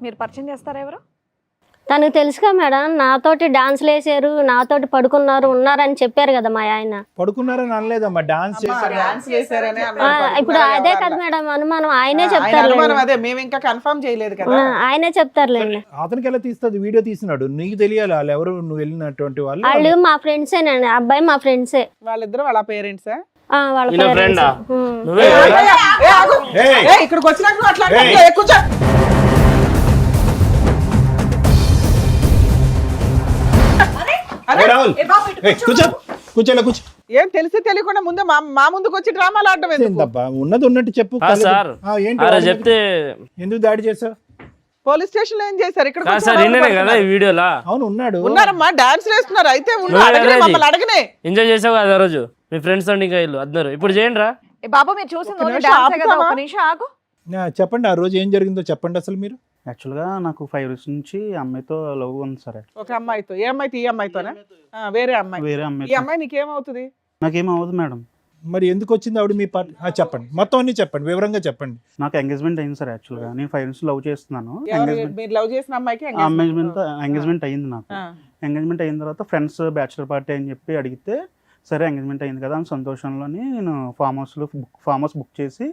మీరు పరిచయం చేస్తారా ఎవరు? తనకు తెలుసుగా మేడం, నాతోటి డాన్స్లు వేసారు, నాతోటి పడుకున్నారు, ఉన్నారని చెప్పారు కదా మా ఆయన. పడుకున్నారని అనలేదమ్మా, డాన్స్ డాన్స్ చేశారని ఇప్పుడు అదే కదా మేడం అనుమానం, ఆయనే చెప్తారు. అదే మేము ఇంకా కన్ఫర్మ్ చేయలేదు కదా. ఆయనే చెప్తారులేండి. అతనికి ఎలా తీస్తుంది? వీడియో తీసినాడు, నీకు తెలియాలి వాళ్ళు ఎవరు, నువ్వు వెళ్ళినటువంటి వాళ్ళు. వాళ్ళు మా ఫ్రెండ్సేనండి, అబ్బాయి మా ఫ్రెండ్సే. వాళ్ళిద్దరు వాళ్ళ పేరెంట్సా? వాళ్ళ ఫ్రెండా? ఇక్కడికి వచ్చినాక అట్లా కూర్చో. కూర్చో. ఏం తెలిసి తెలియకుండా ముందే మా ముందుకు వచ్చి డ్రామాలు ఆడటం ఏంటబ్బా? ఉన్నది ఉన్నట్టు చెప్పు. సార్ ఏంటి చెప్తే ఎందుకు దాడి చేసావు? పోలీస్ స్టేషన్ లో ఏం చేశారు? ఇక్కడ కదా ఈ వీడియోలా అవును ఉన్నాడు, ఉన్నారమ్మా, డాన్స్ వేస్తున్నారు. అయితే అడగనే ఎంజాయ్ చేసావు కదా ఆ రోజు మీ ఫ్రెండ్స్ తో, ఇంకా ఇల్లు అందరు ఇప్పుడు చేయండి రా. బాబు మీరు చూసింది ఓన్లీ డాన్సే కదా, ఒక నిమిషం ఆగు. చెప్పండి, ఆ రోజు ఏం జరిగిందో చెప్పండి అసలు మీరు. యాక్చువల్గా నాకు 5 years నుంచి అమ్మాయితో లవ్ ఉంది సార్. ఒక అమ్మాయితో? ఏ అమ్మాయితో? ఈ అమ్మాయితోనా? వేరే అమ్మాయి. వేరే ఈ అమ్మాయి. అమ్మాయి నీకేమవుతుంది? నాకేమవుదు మేడం. మరి ఎందుకు వచ్చింది ఆవిడ మీ పార్టీ? చెప్పండి, మొత్తం అన్ని చెప్పండి, వివరంగా చెప్పండి. నాకు ఎంగేజ్మెంట్ అయింది సార్. యాక్చువల్గా నేను 5 years లవ్ చేస్తున్నాను. మీరు లవ్ చేసిన అమ్మాయికి ఎంగేజ్మెంట్ అయింది నాకు. ఎంగేజ్మెంట్ అయిన తర్వాత ఫ్రెండ్స్ బ్యాచులర్ పార్టీ అని చెప్పి అడిగితే, సరే ఎంగేజ్మెంట్ అయింది కదా అని సంతోషంలోని నేను ఫామ్ హౌస్ బుక్ చేసి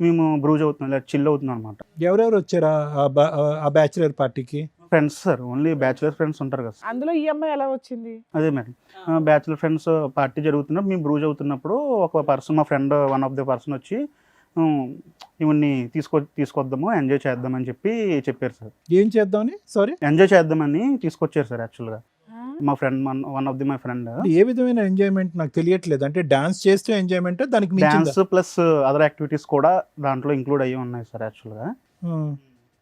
మేము బ్రూజ్ అవుతున్నాం, చిల్ అవుతున్నాం అనమాట. ఎవరెవరు వచ్చారా ఆ బ్యాచులర్ పార్టీకి? Friends sir, only bachelor friends ఉంటారు కదా. అందులో ఈ అమ్మాయి ఎలా వచ్చింది? అదే మేడం, బ్యాచులర్ ఫ్రెండ్స్ పార్టీ జరుగుతున్నప్పుడు మేము బ్రూజ్ అవుతున్నప్పుడు ఒక పర్సన్, మా friend one of the person వచ్చి ఇవన్నీ తీసుకొద్దాము, ఎంజాయ్ చేద్దామని చెప్పారు సార్. ఏం చేద్దామని? సారీ, ఎంజాయ్ చేద్దామని తీసుకొచ్చారు సార్. యాక్చువల్గా మా friend, one of the my friend. ఏ విధమైన ఎంజాయ్మెంట్ నాకు తెలియట్లేదు. అంటే డాన్స్ చేస్తూ ఎంజాయ్మెంట్, దానికి డాన్స్ ప్లస్ అదర్ యాక్టివిటీస్ కూడా దాంట్లో ఇంక్లూడ్ అయ్యి ఉన్నాయి సార్ యాక్చువల్గా.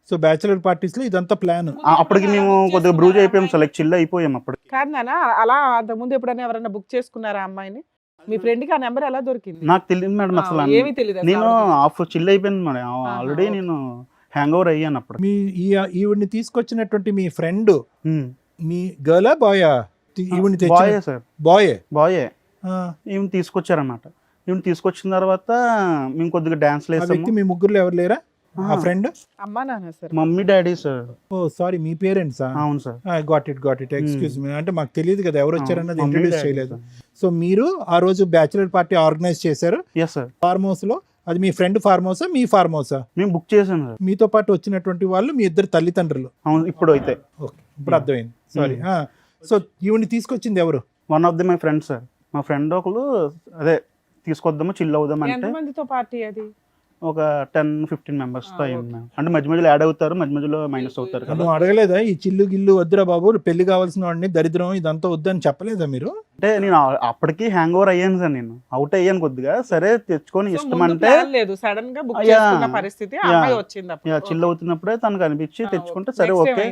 సో బ్యాచులర్ పార్టీస్ లో ఇదంతా ప్లాన్. అప్పటికి మేము కొద్దిగా బ్రూజ్ అయిపోయాం సార్, లైక్ చిల్ అయిపోయాం అప్పటికి. కాదు నాన్న, అలా అంతకుముందు ఎప్పుడైనా ఎవరైనా బుక్ చేసుకున్నారా అమ్మాయిని? మీ ఫ్రెండ్ కి ఆ నెంబర్ ఎలా దొరికింది? నాకు తెలియదు మేడం అసలు. ఏమీ తెలియదు. నేను ఆఫ్ చిల్ అయిపోయాను మేడం, ఆల్రెడీ నేను హ్యాంగ్ ఓవర్ అయ్యాను అప్పుడు. మీ ఈవిడ్ని తీసుకొచ్చినటువంటి మీ ఫ్రెండ్ మీ గర్లా బాయా? ఈవిడ్ని బాయే సార్. బాయే. ఈవిని తీసుకొచ్చారన్నమాట. ఈవిని తీసుకొచ్చిన తర్వాత మేము కొద్దిగా డాన్స్ వేసాము. మీ ముగ్గురులో ఎవరు లేరా? ఆ ఫ్రెండ్ అమ్మా నాన్న sir? Mummy daddy sir. Oh sorry, మీ పేరెంట్సా? అవును sir. Got it excuse me. అంటే మాకు తెలియదు కదా ఎవరు వచ్చారన్నది, ఇంట్రడ్యూస్ చేయలేదు. సో మీరు ఆ రోజు బ్యాచులర్ పార్టీ ఆర్గనైజ్ చేశారు ఫార్మ్ హౌస్ లో. అది మీ ఫ్రెండ్ ఫార్మ్ హౌసా, మీ ఫార్మ్ హౌసా? మేము బుక్ చేసాను సార్. మీతో పాటు వచ్చినటువంటి వాళ్ళు మీ ఇద్దరు తల్లిదండ్రులు? అవును, ఇప్పుడు అయితే. ఓకే, ఇప్పుడు అర్థమైంది. సారీ. సో ఈవిని తీసుకొచ్చింది ఎవరు? One of the my friend sir. మా ఫ్రెండ్ ఒకరు అదే తీసుకొద్దాము, చిల్ అవుదాం అంటే. ఎంతమందితో పార్టీ అది? ఒక 10-15 members తో అయింది. అంటే మధ్య మధ్యలో యాడ్ అవుతారు, మధ్య మధ్యలో మైనస్ అవుతారు. నువ్వు అడగలేదా ఈ చిల్లు గిల్లు వద్దురా బాబు, పెళ్లి కావాల్సిన వాడిని, దరిద్రం ఇదంతా వద్దని చెప్పలేదా మీరు? అంటే నేను అప్పటికి హ్యాంగ్ ఓవర్ అయ్యాను సార్, నేను అవుట్ అయ్యాను కొద్దిగా. సరే తెచ్చుకొని ఇష్టం అంటే సడన్ గా బుక్ చేసుకున్న పరిస్థితి, అమ్మాయి వచ్చింది చిల్ అవుతున్నప్పుడే తనకు అనిపించి తెచ్చుకుంటే సరే ఓకే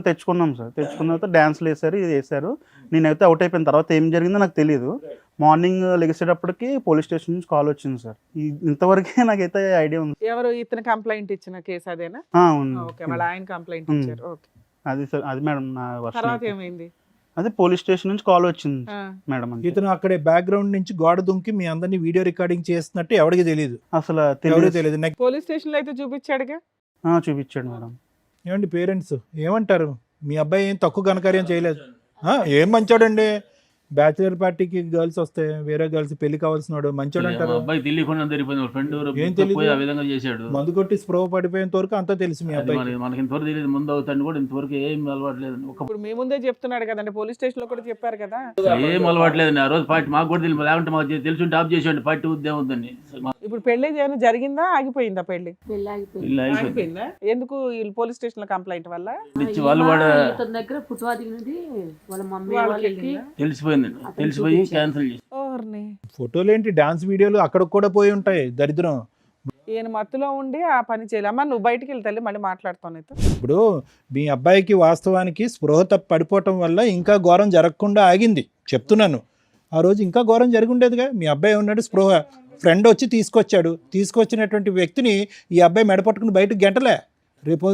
తెచ్చుకున్నాం సార్. తెచ్చుకున్న తర్వాత డాన్స్లు వేసారు, ఇది వేసారు. నేనైతే అవుట్ అయిపోయిన తర్వాత ఏం జరిగిందో నాకు తెలియదు. మార్నింగ్ లెగిసేటప్పటికి పోలీస్ స్టేషన్ నుంచి కాల్ వచ్చింది సార్. ఇంతవరకే నాకైతే ఐడియా ఉంది. ఎవరు ఇతను కంప్లైంట్ ఇచ్చిన కేసు అదేనా? ఓకే, వాళ్ళ ఆయన కంప్లైంట్ ఇచ్చారు. ఓకే, అది సార్. అది మేడం నా వర్షన్. తర్వాత ఏమైంది? అదే పోలీస్ స్టేషన్ నుంచి కాల్ వచ్చింది మేడం. ఇతను అక్కడే బ్యాక్గ్రౌండ్ నుంచి గోడ దుంకి మీ అందరినీ వీడియో రికార్డింగ్ చేస్తున్నట్టు ఎవరికి తెలియదు? అసలు తెలియదు. పోలీస్ స్టేషన్ లో అయితే చూపించాడుగా? చూపించాడు మేడం. ఏమండి పేరెంట్స్ ఏమంటారు? మీ అబ్బాయి ఏం తక్కువ ఘనకార్యం చేయలేదు. ఏం మంచోడండి, బ్యాచిలర్ పార్టీకి గర్ల్స్ వస్తే వేరే గర్ల్స్ పెళ్లి కావాల్సినాడు మంచోడు అంటారు. అబ్బాయి తెలియకుండా జరిగిపోయింది. ఫ్రెండ్ ఏం తెలీదు? ఆ విధంగా చేశాడు. మందు కొట్టి స్ప్రో పడిపోయేంత వరకు అంతా తెలుసు మీ అబ్బాయి. మనకి ఇంతవరకు తెలియదు. ముందు అవుతాడు కూడా ఇంతవరకు ఏం అలవాట్లేదు. ఇప్పుడు మీ ముందే చెప్తున్నాడు కదండి, పోలీస్ స్టేషన్ లో కూడా చెప్పారు కదా. ఏం అలవాట్లేదండి. ఆ రోజు పార్టీ మాకు కూడా తెలియదు. లేకుంటే మాకు తెలిసి ఉంటే ఆఫ్ చేసేవాడి పార్టీ ఉద్యమం ఉందండి. ఇప్పుడు పెళ్లి ఏమైనా జరిగిందా, ఆగిపోయిందా పెళ్లి? ఆగిపోయిందా? ఎందుకు వీళ్ళు పోలీస్ స్టేషన్ లో కంప్లైంట్ వల్ల వాళ్ళు కూడా ఇతని దగ్గర ఫుట్వా దిగినది వాళ్ళ మమ్మీ వాళ్ళకి వాళ్ళకి వెళ్ళిందా? తెలిసిపోయిందండి. తెలిసిపోయి క్యాన్సిల్ చేసి ఓర్ని. ఫోటోలు ఏంటి, డాన్స్ వీడియోలు అక్కడ కూడా పోయి ఉంటాయి. దరిద్రం. ఈయన మత్తులో ఉండి ఆ పని చేయాలి. అమ్మా నువ్వు బయటికి వెళ్తే మళ్ళీ మాట్లాడుతాను నీతో. ఇప్పుడు మీ అబ్బాయికి వాస్తవానికి స్పృహ తప్పి పడిపోవటం వల్ల ఇంకా ఘోరం జరగకుండా ఆగింది చెప్తున్నాను. ఆ రోజు ఇంకా ఘోరం జరిగి ఉండేదిగా. మీ అబ్బాయి ఉన్నాడు, స్పృహ ఫ్రెండ్ వచ్చి తీసుకొచ్చాడు. తీసుకొచ్చినటువంటి వ్యక్తిని ఈ అబ్బాయి మెడపట్టుకుని బయటకు గెంటలే.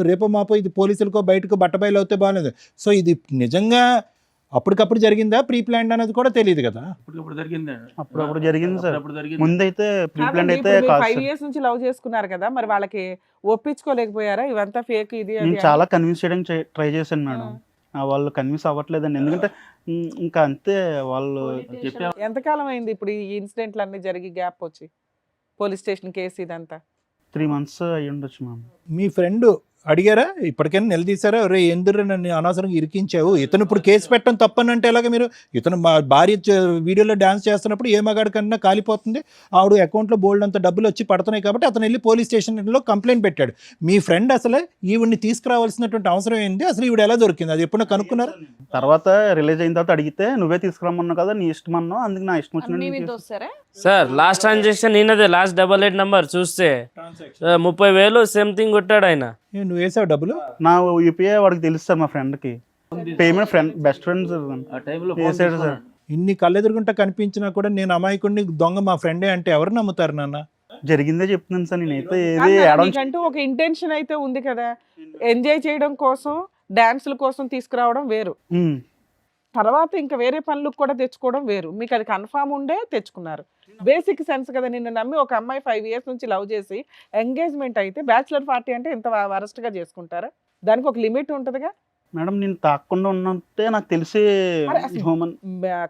రేపో మాపో ఇది పోలీసులకో బయటకు బట్టబయలు అవుతే బాగాలేదు. సో ఇది నిజంగా అప్పటికప్పుడు జరిగిందా, ప్రీ ప్లాన్డ్ అనేది కూడా తెలియదు కదా. అప్పటికప్పుడు జరిగిందండి. అప్పుడప్పుడు జరిగింది సార్. అప్పుడు జరిగింది. ముందైతే ప్రీ ప్లాన్ అయితే ఇప్పుడు కాదు 5 సార్. years నుంచి లవ్ చేసుకున్నారు కదా, మరి వాళ్ళకి ఒప్పించుకోలేకపోయారా? ఇవంతా ఫేక్ ఇది అది నేను అని? చాలా కన్విన్స్ చేయడానికి ట్రై చేశాను మేడం. వాళ్ళు కన్విన్స్ అవ్వట్లేదండి. ఎందుకంటే ఇంకా అంతే వాళ్ళు చెప్పా. ఎంతకాలం అయింది ఇప్పుడు ఈ ఇన్సిడెంట్లు అన్ని జరిగి గ్యాప్ వచ్చి పోలీస్ స్టేషన్ కేసు ఇదంతా? 3 months అయ్యి ఉండొచ్చు మ్యామ్. మీ ఫ్రెండ్ అడిగారా ఇప్పటికైనా నిలదీశారా? రే ఎందుకు నన్ను అనవసరంగా ఇరికించావు, ఇతను ఇప్పుడు కేసు పెట్టడం తప్పనంటే ఎలాగ మీరు? ఇతను మా భార్య వీడియోలో డ్యాన్స్ చేస్తున్నప్పుడు ఏ మగాడి కన్నా కాలిపోతుంది, ఆవిడ అకౌంట్లో బోల్డ్ అంత డబ్బులు వచ్చి పడుతున్నాయి కాబట్టి అతను వెళ్ళి పోలీస్ స్టేషన్లో కంప్లైంట్ పెట్టాడు. మీ ఫ్రెండ్ అసలు ఈవిడ్ని తీసుకురావాల్సినటువంటి అవసరం ఏంది? అసలు ఈవిడ ఎలా దొరికింది? అది ఎప్పుడైనా కనుక్కున్నారు? తర్వాత రిలీజ్ అయిన తర్వాత అడిగితే నువ్వే తీసుకురమ్మన్నావు కదా, నీ ఇష్టం అన్నావు, అందుకు నా ఇష్టం మీ మీద వచ్చినట్టు వస్తారా? సార్ లాస్ట్ ట్రాన్సాక్షన్ నేనదే, లాస్ట్ 88 నంబర్ చూస్తే 30,000 సంథింగ్ కొట్టాడు ఆయన. నువ్వు వేసావు డబ్బులు? నా యూపీఐ వాడికి తెలుసు సార్, మా ఫ్రెండ్కి పేమెంట్ బెస్ట్ ఫ్రెండ్స్ ఆ టైంలో చేశాడు సార్. ఇన్ని కళ్ళెదురుగుంటా కనిపించినా కూడా నేను అమాయకుడిని దొంగ మా ఫ్రెండే అంటే ఎవరు నమ్ముతారు నాన్న? జరిగిందే చెప్తున్నాను సార్. నేనైతే ఏది అన్నా, యాడ్ నీకంటూ ఒక ఇంటెన్షన్ అయితే ఉంది కదా, ఎంజాయ్ చేయడం కోసం డాన్సుల కోసం తీసుకురావడం వేరు, తర్వాత ఇంకా వేరే పనులకు కూడా తెచ్చుకోవడం వేరు. మీకు అది కన్ఫామ్ ఉండే తెచ్చుకున్నారు. బేసిక్ సెన్స్ కదా, నిన్ను నమ్మి ఒక అమ్మాయి 5 years నుంచి లవ్ చేసి ఎంగేజ్మెంట్ అయితే బ్యాచులర్ పార్టీ అంటే ఇంత వరస్ట్గా చేసుకుంటారా? దానికి ఒక లిమిట్ ఉంటుందిగా మేడం. నేను తాకుండా ఉన్నట్టే నాకు తెలిసి అరే అసలు హ్యూమన్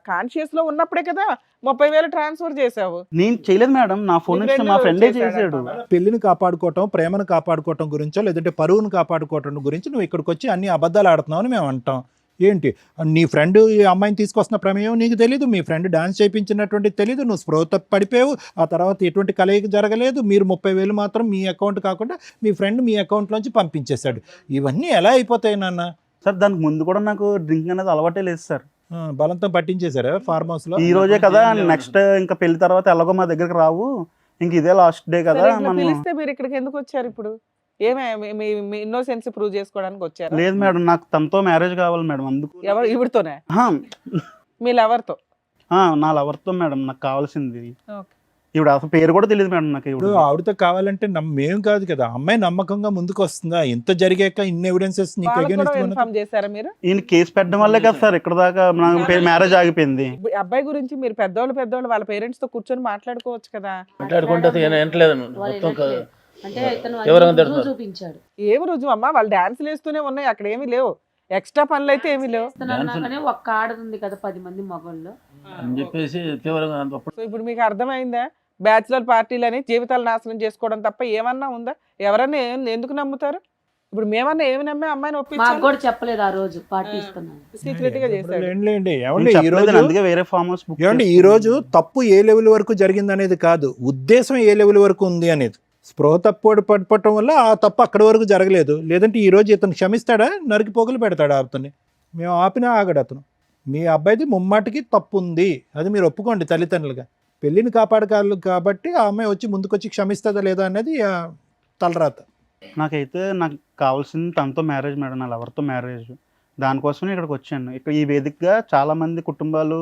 కాన్షియస్ లో ఉన్నప్పుడే కదా 30,000 ట్రాన్స్ఫర్ చేసావు. నేను చేయలేదు మేడం, నా ఫోన్ నీ నుంచి friend మా ఫ్రెండే చేశాడు. చేశాడు. పెళ్లిని కాపాడుకోవటం, ప్రేమను కాపాడుకోవటం గురించో లేదంటే పరువును కాపాడుకోవటం గురించి నువ్వు ఇక్కడికి వచ్చి అన్ని అబద్ధాలు ఆడుతున్నావు అని మేము అంటాం. ఏంటి నీ ఫ్రెండ్ ఈ అమ్మాయిని తీసుకొస్తున్న ప్రమేయం నీకు తెలీదు, మీ ఫ్రెండ్ డాన్స్ చేయించినటువంటి తెలీదు, నువ్వు స్ప్రో తప్పి పడిపోయావు, ఆ తర్వాత ఎటువంటి కలయిక జరగలేదు, మీరు 30,000 మాత్రం మీ అకౌంట్ కాకుండా మీ ఫ్రెండ్ మీ అకౌంట్లోంచి పంపించేశాడు. ఇవన్నీ ఎలా అయిపోతాయి నాన్న? సార్ దానికి ముందు కూడా నాకు డ్రింక్ అనేది అలవాటే లేదు సార్. బలంతో పట్టించేశారా ఫార్మ్ హౌస్ లో? ఈ రోజే కదా, నెక్స్ట్ ఇంకా పెళ్లి తర్వాత ఎలాగో మా దగ్గరికి రావు, ఇంక ఇదే లాస్ట్ డే కదా సరే, ఇట్లా మనం. పిలిస్తే మీరు ఇక్కడికి ఎందుకు వచ్చారు ఇప్పుడు? ఏమే మీ ఇన్నోసెన్స్ ప్రూవ్ చేసుకోవడానికి వచ్చారు? లేదు మేడం, నాకు తనతో మ్యారేజ్ కావాలి మేడం, అందుకు. ఎవరు? ఇవిడితోనే? ఆహా, మీ లవర్తో? నా లవర్తో మేడం నాకు కావాల్సింది. ఇప్పుడు అసలు పేరు కూడా తెలియదు మేడం నాకు. ఇప్పుడు ఆవిడతో కావాలంటే మేము కాదు కదా, అమ్మాయి నమ్మకంగా ముందుకు వస్తుందా? ఇంత జరిగాక ఇన్ని ఎవిడెన్సెస్ నీకు against ఇన్ఫార్మ్ చేశారా మీరు? ఈయన కేసు పెట్టడం వల్లే కదా సార్ ఇక్కడ దాకా మ్యారేజ్ ఆగిపోయింది. ఇప్పుడు ఈ అబ్బాయి గురించి మీరు పెద్దోళ్ళు వాళ్ళ పేరెంట్స్ తో కూర్చొని మాట్లాడుకోవచ్చు కదా. మాట్లాడుకుంటే వినట్లేదు. మొత్తం అంటే ఇతను ఎవరైనా అన్ని రుజువు తిడతారు. చూపించాడు. ఏమి రుజువు అమ్మా? వాళ్ళు డాన్సులు వేస్తూనే ఉన్నాయి, అక్కడ ఏమీ లేవు, ఎక్స్ట్రా పనులు అయితే ఏమీ లేవు. అన్నాకనే ఒక్క ఆడది ఉంది కదా 10 మంది మగవాళ్ళు. అని చెప్పేసి తీవ్రంగా అప్పుడు సో ఇప్పుడు మీకు అర్థమైందా? బ్యాచులర్ పార్టీలని జీవితాలు నాశనం చేసుకోవడం తప్ప ఏమన్నా ఉందా? ఎవరన్నా ఎందుకు నమ్ముతారు? ఇప్పుడు మేమన్నా ఏమి నమ్మే అమ్మాయిని మాకు ఒప్పించాలి? కూడా చెప్పలేదు ఆ రోజు పార్టీ ఇస్తున్నాను. సీక్రెట్ గా చేశాడు. ఏంలేండి. నేను ఏమండి ఈ చెప్పలేదు, రోజు అందుకే వేరే ఫార్మ్ హౌస్ బుక్ ఏమండి ఈ రోజు తప్పు ఏ లెవెల్ వరకు జరిగింది అనేది కాదు, ఉద్దేశం ఏ లెవెల్ వరకు ఉంది అనేది. స్పృహ తప్పు పడిపోవటం వల్ల ఆ తప్పు అక్కడి వరకు జరగలేదు. లేదంటే ఈ రోజు ఇతను క్షమిస్తాడా? నరికి పోగులు పెడతాడా అతన్ని? మేము ఆపినా ఆగడు అతను. మీ అబ్బాయిది ముమ్మాటికి తప్పు ఉంది, అది మీరు ఒప్పుకోండి తల్లిదండ్రులుగా. పెళ్ళిని కాపాడగలరు కాబట్టి ఆ అమ్మాయి వచ్చి ముందుకొచ్చి క్షమిస్తుందా లేదా అనేది తలరాత. నాకైతే నాకు కావాల్సింది తనతో మ్యారేజ్ మేడం, నా లవర్తో మ్యారేజ్. దానికోసమే ఇక్కడికి వచ్చాను. ఇక్కడ ఈ వేదికగా చాలా మంది కుటుంబాలు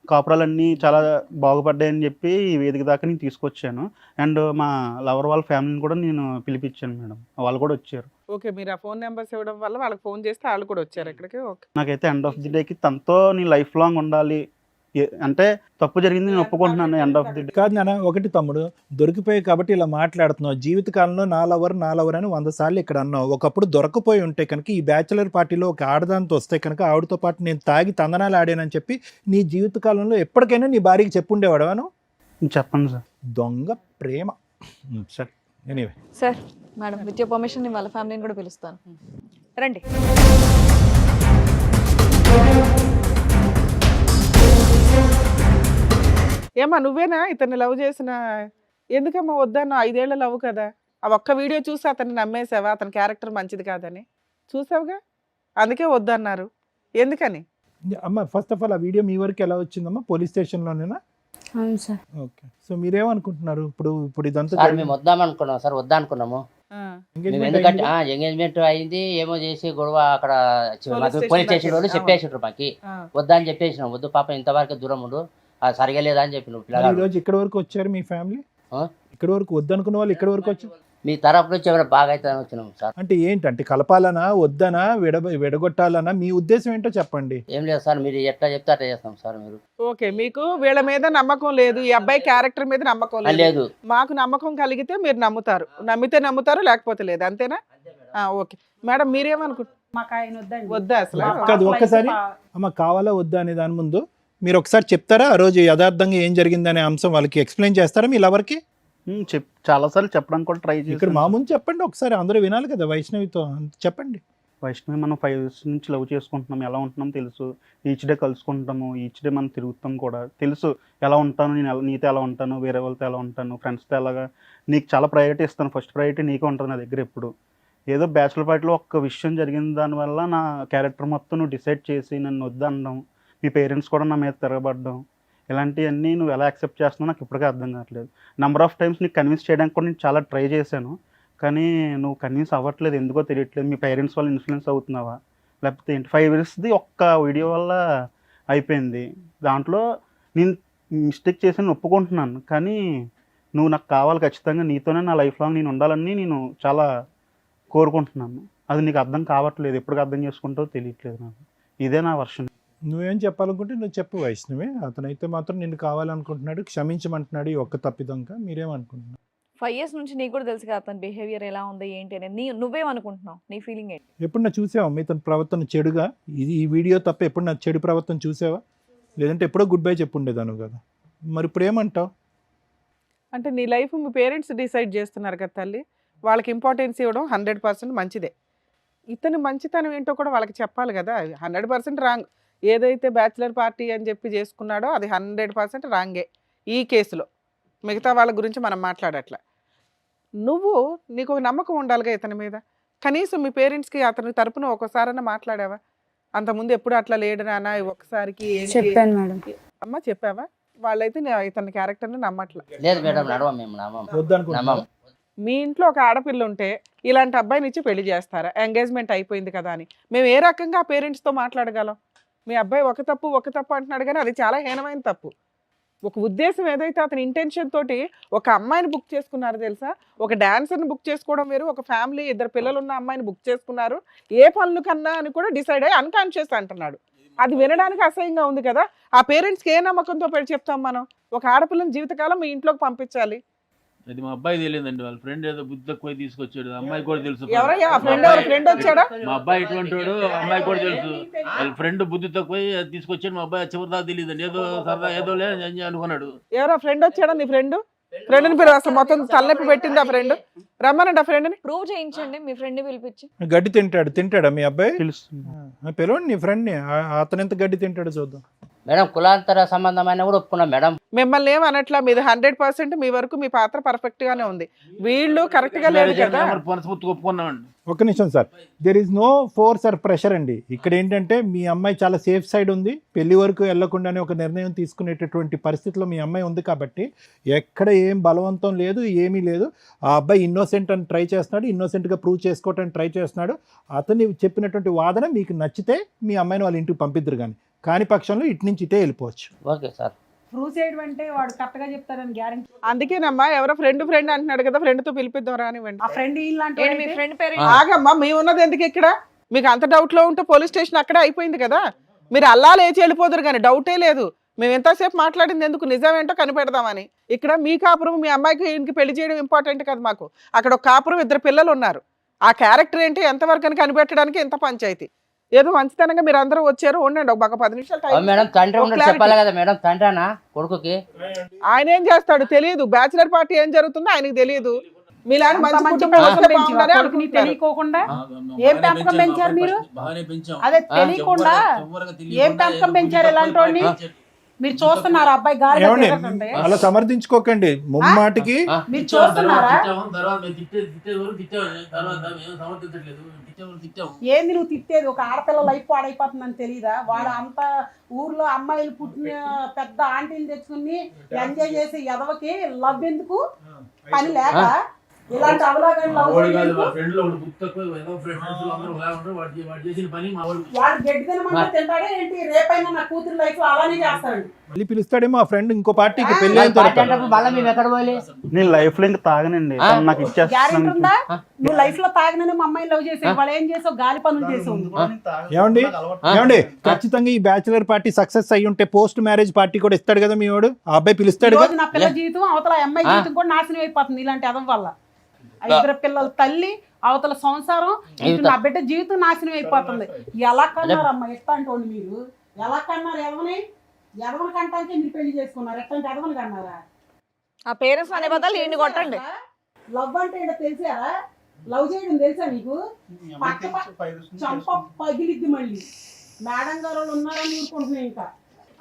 కాపురాలన్నీ చాలా బాగుపడ్డాయని చెప్పి ఈ వేదిక దాకా నేను తీసుకొచ్చాను. అండ్ మా లవర్ వాళ్ళ ఫ్యామిలీని కూడా నేను పిలిపించాను మేడం, వాళ్ళు కూడా వచ్చారు. ఓకే, మీరు ఆ ఫోన్ నెంబర్స్ ఇవ్వడం వల్ల వాళ్ళకి ఫోన్ చేస్తే వాళ్ళు కూడా వచ్చారు ఇక్కడికి. ఓకే, నాకైతే ఎండ్ ఆఫ్ ది డేకి తనతో నేను లైఫ్ లాంగ్ ఉండాలి, అంటే తప్పు జరిగింది నేను ఒప్పుకుంటున్నాను ఎండ్ ఆఫ్ ది డే. కాదు నాన్న, ఒకటి తమ్ముడు, దొరికిపోయి కాబట్టి ఇలా మాట్లాడుతున్నావు. జీవితకాలంలో నా లవర్ అని 100 సార్లు ఇక్కడ అన్నావు. ఒకప్పుడు దొరకపోయి ఉంటే కనుక ఈ బ్యాచులర్ పార్టీలో ఒక ఆడదాంతో వస్తే కనుక ఆవిడతో పాటు నేను తాగి తందనాలు ఆడానని చెప్పి నీ జీవితకాలంలో ఎప్పటికైనా నీ భార్యకి చెప్పుండేవాడవాను. చెప్పండి సార్. దొంగ ప్రేమ. సరే, anyway. Sir madam, with your permission నేను వాళ్ళ ఫ్యామిలీని కూడా పిలుస్తాను. రండి. ఏమా నువ్వేనా ఇతన్ని లవ్ చేసిన? ఎందుకమ్మా వద్దన్నా? 5 ఏళ్ల లవ్ కదా. ఆ ఒక్క వీడియో చూసి అతన్ని నమ్మేసావా? అతని క్యారెక్టర్ మంచిది కాదని చూసావుగా, అందుకే వద్దన్నారు. ఎందుకని? అమ్మ, ఫస్ట్ ఆఫ్ ఆల్ ఆ వీడియో మీ వరకు ఎలా వచ్చిందమ్మా? పోలీస్ స్టేషన్లోనేనా? అవును సార్. ఓకే. సో మీరేమనుకుంటున్నారు ఇప్పుడు ఇదంతా సార్ మేము వద్దామనుకున్నాం సార్, వద్దనుకున్నాము. మేము engagement ఎందుకంటే అయింది? ఎంగేజ్మెంట్ అయింది, ఏమో చేసి గొడవ అక్కడ Police పోలీస్ station స్టేషన్ వాళ్ళు లో చెప్పేసిండ్రు మాకి. ఆ. వద్దా అని చెప్పేసినాం. వద్దు పాప, ఇంతవరకు దూరం ఉండు, అది సరిగా లేదా అని చెప్పి నువ్వు మరి ఈ పిల్లగాడు. రోజు ఇక్కడ వరకు వచ్చారు మీ ఫ్యామిలీ? ఆ? ఇక్కడ వరకు వద్దనుకున్న వాళ్ళు ఇక్కడ వరకు వచ్చారు మీ తరపు నుంచి ఏమైనా బాగా అవుతుందని వచ్చినాం సార్. అంటే ఏంటంటే కలపాలనా వద్దనా విడగొట్టాలనా మీ ఉద్దేశం ఏంటో చెప్పండి. ఏం లేదు సార్, మీరు ఎట్లా చెప్తే అట్లా చేస్తాం సార్. మీరు ఓకే, మీకు వీళ్ళ మీద నమ్మకం లేదు, ఈ అబ్బాయి క్యారెక్టర్ మీద నమ్మకం లేదు. లేదు. మాకు నమ్మకం కలిగితే మీరు నమ్ముతారు, నమ్మితే నమ్ముతారు, లేకపోతే లేదు, అంతేనా? ఓకే మేడం, మీరేమనుకుంటారు? మాకు ఆయన వద్దండి. వద్దా అసలు? కాదు, ఒక్కసారి అమ్మ కావాలా వద్దా అనే దాని ముందు మీరు ఒకసారి చెప్తారా ఆ రోజు యథార్థంగా ఏం జరిగిందనే అంశం వాళ్ళకి ఎక్స్ప్లెయిన్ చేస్తారా మీ లవర్కి? చాలాసార్లు చెప్పడానికి కూడా ట్రై ఇక్కడ చేశాను. మా ముందు చెప్పండి ఒకసారి, అందరూ వినాలి కదా వైష్ణవితో. చెప్పండి. వైష్ణవి మనం 5 years నుంచి లవ్ చేసుకుంటున్నాం, ఎలా ఉంటున్నాం తెలుసు. ఈచ్ డే కలుసుకుంటాము, ఈచ్ డే మనం తిరుగుతాం కూడా తెలుసు. ఎలా ఉంటాను నేను, నీతో ఎలా ఉంటాను, వేరే వాళ్ళతో ఎలా ఉంటాను, ఫ్రెండ్స్తో ఎలాగా. నీకు చాలా ప్రయారిటీ ఇస్తాను, ఫస్ట్ ప్రయారిటీ నీకే ఉంటుంది నా దగ్గర ఎప్పుడు. ఏదో బ్యాచులర్ పార్టీలో ఒక్క విషయం జరిగిన దానివల్ల నా క్యారెక్టర్ మొత్తం నువ్వు డిసైడ్ చేసి నన్ను వద్దనడం, మీ పేరెంట్స్ కూడా నా మీద తిరగబడ్డం, ఇలాంటివన్నీ నువ్వు ఎలా యాక్సెప్ట్ చేస్తున్నావు నాకు ఇప్పటికే అర్థం కావట్లేదు. నెంబర్ ఆఫ్ టైమ్స్ నీకు కన్విన్స్ చేయడానికి కూడా నేను చాలా ట్రై చేశాను, కానీ నువ్వు కన్విన్స్ అవ్వట్లేదు, ఎందుకో తెలియట్లేదు. మీ పేరెంట్స్ వల్ల ఇన్ఫ్లుయెన్స్ అవుతున్నావా లేకపోతే ఏంటి? 5 yearsది ఒక్క వీడియో వల్ల అయిపోయింది. దాంట్లో నేను మిస్టేక్ చేసి ఒప్పుకుంటున్నాను, కానీ నువ్వు నాకు కావాలి ఖచ్చితంగా, నీతోనే నా లైఫ్ లాంగ్ నేను ఉండాలని నేను చాలా కోరుకుంటున్నాను. అది నీకు అర్థం కావట్లేదు, ఎప్పటికి అర్థం చేసుకుంటావో తెలియట్లేదు నాకు. ఇదే నా వర్షన్. నువ్వేం చెప్పాలనుకుంటే నువ్వు చెప్పు వైష్ణవి. అతనైతే మాత్రం నిన్ను కావాలనుకుంటున్నాడు, క్షమించమంటున్నాడు ఈ ఒక్క తప్పిదంకా. మీరేమనుకుంటున్నారు? 5 years నుంచి నీకు కూడా తెలుసు కదా అతని బిహేవియర్ ఎలా ఉంది ఏంటి అనేది. నువ్వేమనుకుంటున్నావు? నీ ఫీలింగ్ ఏంటి? ఎప్పుడు చూసావా మీ తన ప్రవర్తన చెడుగా? ఈ వీడియో తప్ప ఎప్పుడు చెడు ప్రవర్తన చూసావా? లేదంటే ఎప్పుడో గుడ్ బై చెప్పుండేదాను కదా. మరి ఇప్పుడు ఏమంటావు? అంటే నీ లైఫ్ మీ పేరెంట్స్ డిసైడ్ చేస్తున్నారు కదా తల్లి, వాళ్ళకి ఇంపార్టెన్స్ ఇవ్వడం 100% మంచిదే. ఇతను మంచితనం ఏంటో కూడా వాళ్ళకి చెప్పాలి కదా. 100% రాంగ్. ఏదైతే బ్యాచిలర్ పార్టీ అని చెప్పి చేసుకున్నాడో అది 100% రాంగే ఈ కేసులో. మిగతా వాళ్ళ గురించి మనం మాట్లాడట్లా. నీకు ఒక నమ్మకం ఉండాలిగా ఇతని మీద. కనీసం మీ పేరెంట్స్కి అతని తరపున ఒకసారైనా మాట్లాడావా? అంతకుముందు ఎప్పుడు అట్లా లేడు నాన్న, ఒక్కసారికి చెప్పాను మేడం. అమ్మ చెప్పావా? వాళ్ళైతే ఇతని క్యారెక్టర్ని నమ్మట్లా. లేదు మేడం, నడవం మేము నమ్మం. వద్దనుకుంటున్నావా? మీ ఇంట్లో ఒక ఆడపిల్ల ఉంటే ఇలాంటి అబ్బాయిని ఇచ్చి పెళ్లి చేస్తారా? ఎంగేజ్మెంట్ అయిపోయింది కదా అని మేము ఏ రకంగా పేరెంట్స్తో మాట్లాడగలం? మీ అబ్బాయి ఒక తప్పు అంటున్నాడు, కానీ అది చాలా హీనమైన తప్పు. ఒక ఉద్దేశం ఏదైతే అతని ఇంటెన్షన్ తోటి ఒక అమ్మాయిని బుక్ చేసుకున్నారు తెలుసా? ఒక డాన్సర్ని బుక్ చేసుకోవడం వేరు, ఒక ఫ్యామిలీ 2 పిల్లలు ఉన్న అమ్మాయిని బుక్ చేసుకున్నారు. ఏ పనులు కన్నా అని కూడా డిసైడ్ అయ్యి అన్కాన్షియస్ అంటున్నాడు. అది వినడానికి అసహ్యంగా ఉంది కదా. ఆ పేరెంట్స్కి ఏ నమ్మకంతో చెప్తాం మనం? ఒక ఆడపిల్లని జీవితకాలం మీ ఇంట్లోకి పంపించాలి. అది మా అబ్బాయి తెలియదండి, వాళ్ళ ఫ్రెండ్ ఏదో బుద్ధి తక్కువ తీసుకొచ్చాడు, అమ్మాయి కూడా తెలుసు. ఎవరయ్యా ఫ్రెండ్ వచ్చాడా? మా అబ్బాయి ఇటువంటి వాడు, అమ్మాయి కూడా తెలుసు. వాళ్ళ ఫ్రెండ్ బుద్ధి తక్కువ తీసుకొచ్చాడు, మా అబ్బాయి చివరిదా తెలియదండి, ఏదో సరదా ఏదో లే అనుకున్నాడు. ఎవరో ఫ్రెండ్ వచ్చాడా? నీ ఫ్రెండ్ని పేరు అసలు మొత్తం తలనొప్పి పెట్టింది ఆ ఫ్రెండ్. రమ్మనండి ఆ ఫ్రెండ్ని. ప్రూవ్ చేయించండి, మీ ఫ్రెండ్ని పిలిపించి. గడ్డి తింటాడా మీ అబ్బాయి? తెలుస్తుంది. పిలవండి నీ ఫ్రెండ్ని, అతను ఎంత గడ్డి తింటాడో చూద్దాం. మేడం కులాంతర సంబంధమైన కూడా ఒప్పుకున్నాం మేడం. మిమ్మల్ని ఏమనట్లా, మీది 100% మీ వరకు మీ పాత్ర పర్ఫెక్ట్ గానే ఉంది. వీళ్ళు కరెక్ట్ గా లేదు కదా. మనస్ఫూర్తిగా ఒప్పుకున్నామండి. ఒక్క నిమిషం sir, there is no force or pressure అండి. ఇక్కడ ఏంటంటే మీ అమ్మాయి చాలా సేఫ్ సైడ్ ఉంది, పెళ్లి వరకు వెళ్లకుండానే ఒక నిర్ణయం తీసుకునేటటువంటి పరిస్థితిలో మీ అమ్మాయి ఉంది కాబట్టి ఎక్కడ ఏం బలవంతం లేదు, ఏమీ లేదు. ఆ అబ్బాయి ఇన్నోసెంట్ అని ట్రై చేస్తున్నాడు, ఇన్నోసెంట్గా ప్రూవ్ చేసుకోవటానికి ట్రై చేస్తున్నాడు. అతన్ని చెప్పినటువంటి వాదన మీకు నచ్చితే మీ అమ్మాయిని వాళ్ళ ఇంటికి పంపిద్దరు, కాని పక్షంలో ఇటు నుంచి ఇటే వెళ్ళిపోవచ్చు. Okay sir. ప్రూవ్ చేయడం అంటే వాడు కరెక్ట్ గా చెప్తారని గ్యారెంటీ. అందుకేనమ్మా ఎవరో ఫ్రెండ్ అంటున్నాడు కదా, ఫ్రెండ్ తో పిలిపిద్దాం రానివ్వండి. ఆ ఫ్రెండ్ ఇలాంటి మీ ఫ్రెండ్ పేరు ఆగమ్మా, మేము ఉన్నది ఎందుకు ఇక్కడ? మీకు అంత డౌట్ లో ఉంటే పోలీస్ స్టేషన్ అక్కడే అయిపోయింది కదా. మీరు అల్లా లేచి వెళ్ళిపోదురు కానీ డౌటే లేదు. మేము ఎంతసేపు మాట్లాడింది ఎందుకు, నిజమేంటో కనిపెడదామని. ఇక్కడ మీ కాపురం, మీ అమ్మాయికి ఈయనకి పెళ్లి చేయడం ఇంపార్టెంట్ కదా మాకు. అక్కడ ఒక కాపురం, 2 పిల్లలు ఉన్నారు. ఆ క్యారెక్టర్ ఏంటి ఎంతవరకు అని కనిపెట్టడానికి ఎంత పంచాయతీ. ఏదో మంచితనంగా మీరు అందరూ వచ్చారు, ఉండండి ఒక 10 నిమిషాలు టైం. మేడం తండ్రి ఒక ఉన్నాడు clarity. చెప్పాలి కదా మేడం, తండ్రినా కొడుకుకి. ఆయన ఏం చేస్తాడు తెలియదు, బ్యాచిలర్ పార్టీ ఏం జరుగుతుందో ఆయనకి తెలియదు. మీలాంటి అంత మంచి మంచి కుటుంబం వస్తే పెంచారు. బాగుందని కొడుకుని అనుకుంటున్నారు. తెలియకోకుండా ఏం పెంపకం పెంచారు మీరు? అదే తెలియకుండా ఏం పెంపకం పెంచారు ఇలాంటి వాడిని? మీరు చూస్తున్నారు అబ్బాయి గాలి ఏమండి తిరుగుతుంటే? అలా సమర్థించుకోకండి ముమ్మాటికి. మీరు చూస్తున్నారా? ఏంది నువ్వు తిట్టేది? ఒక ఆడపిల్ల లైఫ్ పాడైపోతుందని తెలియదా? వాడు అంత ఊర్లో అమ్మాయిలు పుట్టిన పెద్ద ఆంటీని తెచ్చుకుని ఎంజాయ్ చేసే ఎదవకి లవ్ ఎందుకు? పని లేక ఇలాంటి అవలాగాని లవ్ వాడు గడ్డి తినమంటే తింటాడే ఏంటి? రేపైనా నా కూతురు లైఫ్ లో అలానే చేస్తాడు. మళ్ళీ పిలుస్తాడేమో ఆ ఫ్రెండ్ ఇంకో పార్టీకి పెళ్లి అయిన పార్టీ తర్వాత. అంటే మళ్ళీ మేము ఎక్కడ పోవాలి? నేను లైఫ్ లో ఇంకా తాగనండి, తను నాకు గ్యారెంటీ ఇచ్చేస్తాను. ఉందా? నువ్వు లైఫ్ లో తాగినని మా అమ్మాయిని లవ్ చేసావు, వాళ్ళు ఏం చేసావు? గాలి పనులు చేసావు. ఏమండి ఏమండి ఖచ్చితంగా ఈ బ్యాచిలర్ పార్టీ సక్సెస్ అయ్యి ఉంటే పోస్ట్ మ్యారేజ్ పార్టీ కూడా ఇస్తాడు కదా మీ వాడు. ఆ అబ్బాయి పిలుస్తాడు ఈ రోజు నా పిల్ల జీవితం అవతల ఆ అమ్మాయి జీవితం కూడా నాశనం అయిపోతుంది ఇలాంటి అదం వల్ల. 5 పిల్లల తల్లి, అవతల సంసారం, ఇటు నా బిడ్డ జీవితం నాశనం అయిపోతుంది. ఎలా కన్నారమ్మా ఎట్లాంటి వాళ్ళు మీరు? ఎలా కన్నారు? ఎదవని కంటానికి మీరు పెళ్లి చేసుకున్నారు. ఎట్లాంటి ఎదవని కన్నారా? ఆ పేరెంట్స్ అనే బదులు ఈయన్ని కొట్టండి. లవ్ అంటే ఏంటో తెలిసారా? లవ్ చేయడం తెలుసా నీకు? చంప పగిలిద్ది మళ్ళీ. మేడం గారు వాళ్ళు ఉన్నారని ఊరుకుంటున్నాయి. ఇంకా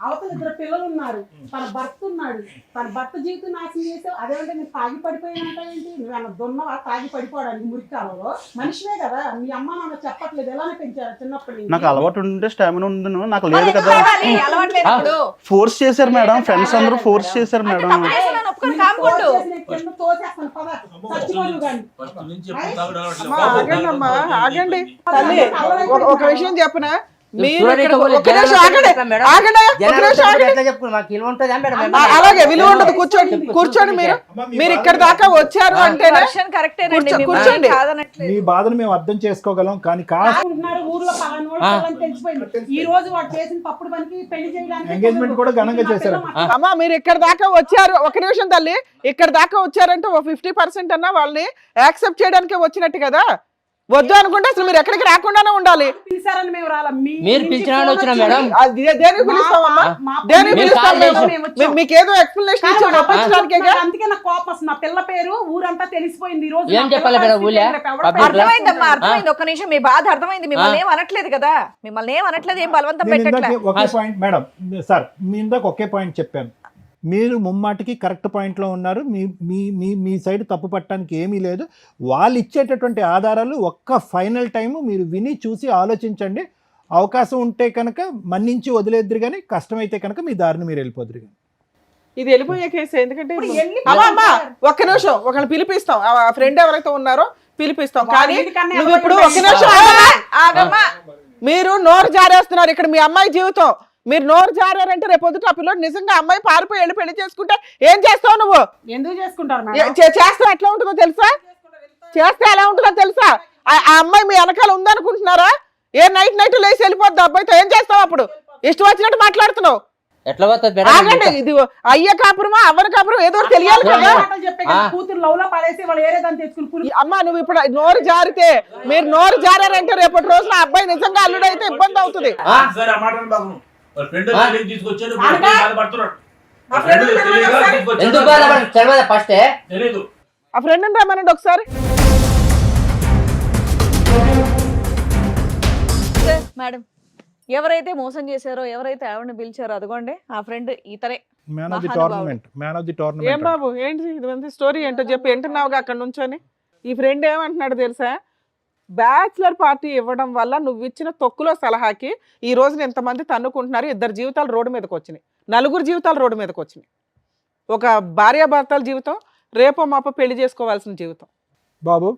అవతల 2 పిల్లలు ఉన్నారు, తన భర్త ఉన్నాడు. తన భర్త జీవితం నాశనం చేసావు. అదేమంటే నేను తాగి పడిపోయినంటావేంటి? నువ్వేమన్నా దున్నవా తాగి పడిపోవడానికి? మురికాలలో మనిషివే కదా. మీ అమ్మ నాన్న చెప్పట్లేదు, ఎలానే పెంచారు చిన్నప్పటి నుంచి? నాకు అలవాటు ఉంటే స్టామినా ఉంది, నాకు లేదు కదా. అలవాట్లేదు. ఫోర్స్ చేశారు మేడం, ఫ్రెండ్స్ అందరూ ఫోర్స్ చేశారు మేడం. ఆగండి అమ్మా, ఆగండి తల్లి. ఒక విషయం చెప్పనా, మీరు ఇక్కడ ఒక నిమిషం ఆగండి, ఆగండి, ఒక నిమిషం ఆగండి. అలాగే విలువ ఉండదు, కూర్చోండి, కూర్చోండి. మీరు ఇక్కడ దాకా వచ్చారు అంటేనే కూర్చోండి. మీ బాధను మేము అర్థం చేసుకోగలం, కానీ ఊర్లో తెలిసిపోయింది. ఈ రోజు వాడు చేసిన తప్పుడు పనికి పెళ్లి చేయడానికి ఎంగేజ్మెంట్ కూడా ఘనంగా చేశారు. అమ్మా మీరు ఇక్కడ దాకా వచ్చారు, ఒక నిమిషం తల్లి, ఇక్కడ దాకా వచ్చారంటే ఓ 50% అన్నా వాళ్ళని యాక్సెప్ట్ చేయడానికి వచ్చినట్టు కదా. వద్దు అనుకుంటే అసలు మీరు ఎక్కడికి రాకుండానే ఉండాలి. పిలిచారని మేము రాలా. మీరు పిలిచినా వచ్చినా మేడం. దేనికి పిలుస్తామమ్మా? దేనికి పిలుస్తాం మేము? మీకేదో ఎక్స్ప్లెనేషన్ ఇచ్చి ఒప్పించడానికే. అందుకే నాకు కోపం వస్తుంది. నా పిల్ల పేరు ఊరంతా తెలిసిపోయింది. ఈ రోజు ఏం చెప్పాలి మేడం? ఊళ్ళో అర్థమైందమ్మా, అర్థమైంది. ఒక్క నిమిషం, మీ బాధ అర్థమైంది. మిమ్మల్ని ఏం అనట్లేదు కదా, మిమ్మల్ని ఏం అనట్లేదు, ఏం బలవంతం పెట్టట్లేదు. ఒకే పాయింట్ మేడం సార్, మీ ఇందాక ఒకే పాయింట్ చెప్పాను. మీరు ముమ్మాటికి కరెక్ట్ పాయింట్లో ఉన్నారు. మీ మీ మీ మీ సైడ్ తప్పు పట్టడానికి ఏమీ లేదు. వాళ్ళు ఇచ్చేటటువంటి ఆధారాలు ఒక్క ఫైనల్ టైము మీరు విని చూసి ఆలోచించండి. అవకాశం ఉంటే కనుక మన్నించి వదిలేద్దరు, కానీ కష్టమైతే కనుక మీ దారిని మీరు వెళ్ళిపోదురు. ఇది వెళ్ళిపోయే కేసు. ఎందుకంటే అమ్మా ఒక్క నిమిషం, ఒకళ్ళు పిలిపిస్తాం, ఆ ఫ్రెండ్ ఎవరైతే ఉన్నారో పిలిపిస్తాం. కానీ నువ్వు ఇప్పుడు ఒక్క నిమిషం ఆగమ్మా. మీరు నోరు జారేస్తున్నారు. ఇక్కడ మీ అమ్మాయి జీవితం, మీరు నోరు జారారంటే రేపు పొద్దుట ఆ పిల్లడు నిజంగా అమ్మాయి పారిపోయి వెళ్ళి పెళ్లి చేసుకుంటే ఏం చేస్తావు నువ్వు? ఎందుకు చేసుకుంటారు? చేస్తే ఎట్లా ఉంటుందో తెలుసా? చేస్తే ఎలా ఉంటుందో తెలుసా? ఆ అమ్మాయి మీ వెనకాల ఉందనుకుంటున్నారా? ఏ నైట్ లేచి వెళ్ళిపోద్ది అబ్బాయితో, ఏం చేస్తావు అప్పుడు? ఇష్టం వచ్చినట్టు మాట్లాడుతున్నావు. ఎట్లా ఆగండి, ఇది అయ్య కాపురమా అవ్వని కాపురం ఏదో తెలియాలి కదా. కూతురు లవ్ లో పడేసి వాళ్ళు ఏరే దాన్ని తెచ్చుకుని. అమ్మా నువ్వు ఇప్పుడు నోరు జారితే, మీరు నోరు జారారంటే రేపటి రోజున అబ్బాయి నిజంగా అల్లుడైతే ఇబ్బంది అవుతుంది. ఆ ఫ్రెండ్ రమ్మనండి ఒకసారి. మేడం, ఎవరైతే మోసం చేశారో, ఎవరైతే ఆవిడని పిలిచారో అదిగోండి ఆ ఫ్రెండ్ ఇతరే. Man of the tournament, man of the tournament. ఏం బాబు ఏంటి ఇది స్టోరీ ఏంటో చెప్పి వింటున్నావుగా అక్కడ నుంచొని. ఈ ఫ్రెండ్ ఏమంటున్నాడు తెలుసా? బ్యాచిలర్ పార్టీ ఇవ్వడం వల్ల నువ్వు ఇచ్చిన తొక్కులో సలహాకి ఈ రోజున ఎంతమంది తన్నుకుంటున్నారు. 2 జీవితాలు రోడ్డు మీదకి వచ్చినాయి, 4 జీవితాలు రోడ్డు మీదకి వచ్చినాయి. ఒక భార్యాభర్తల జీవితం, రేపో మాపో పెళ్లి చేసుకోవాల్సిన జీవితం. బాబు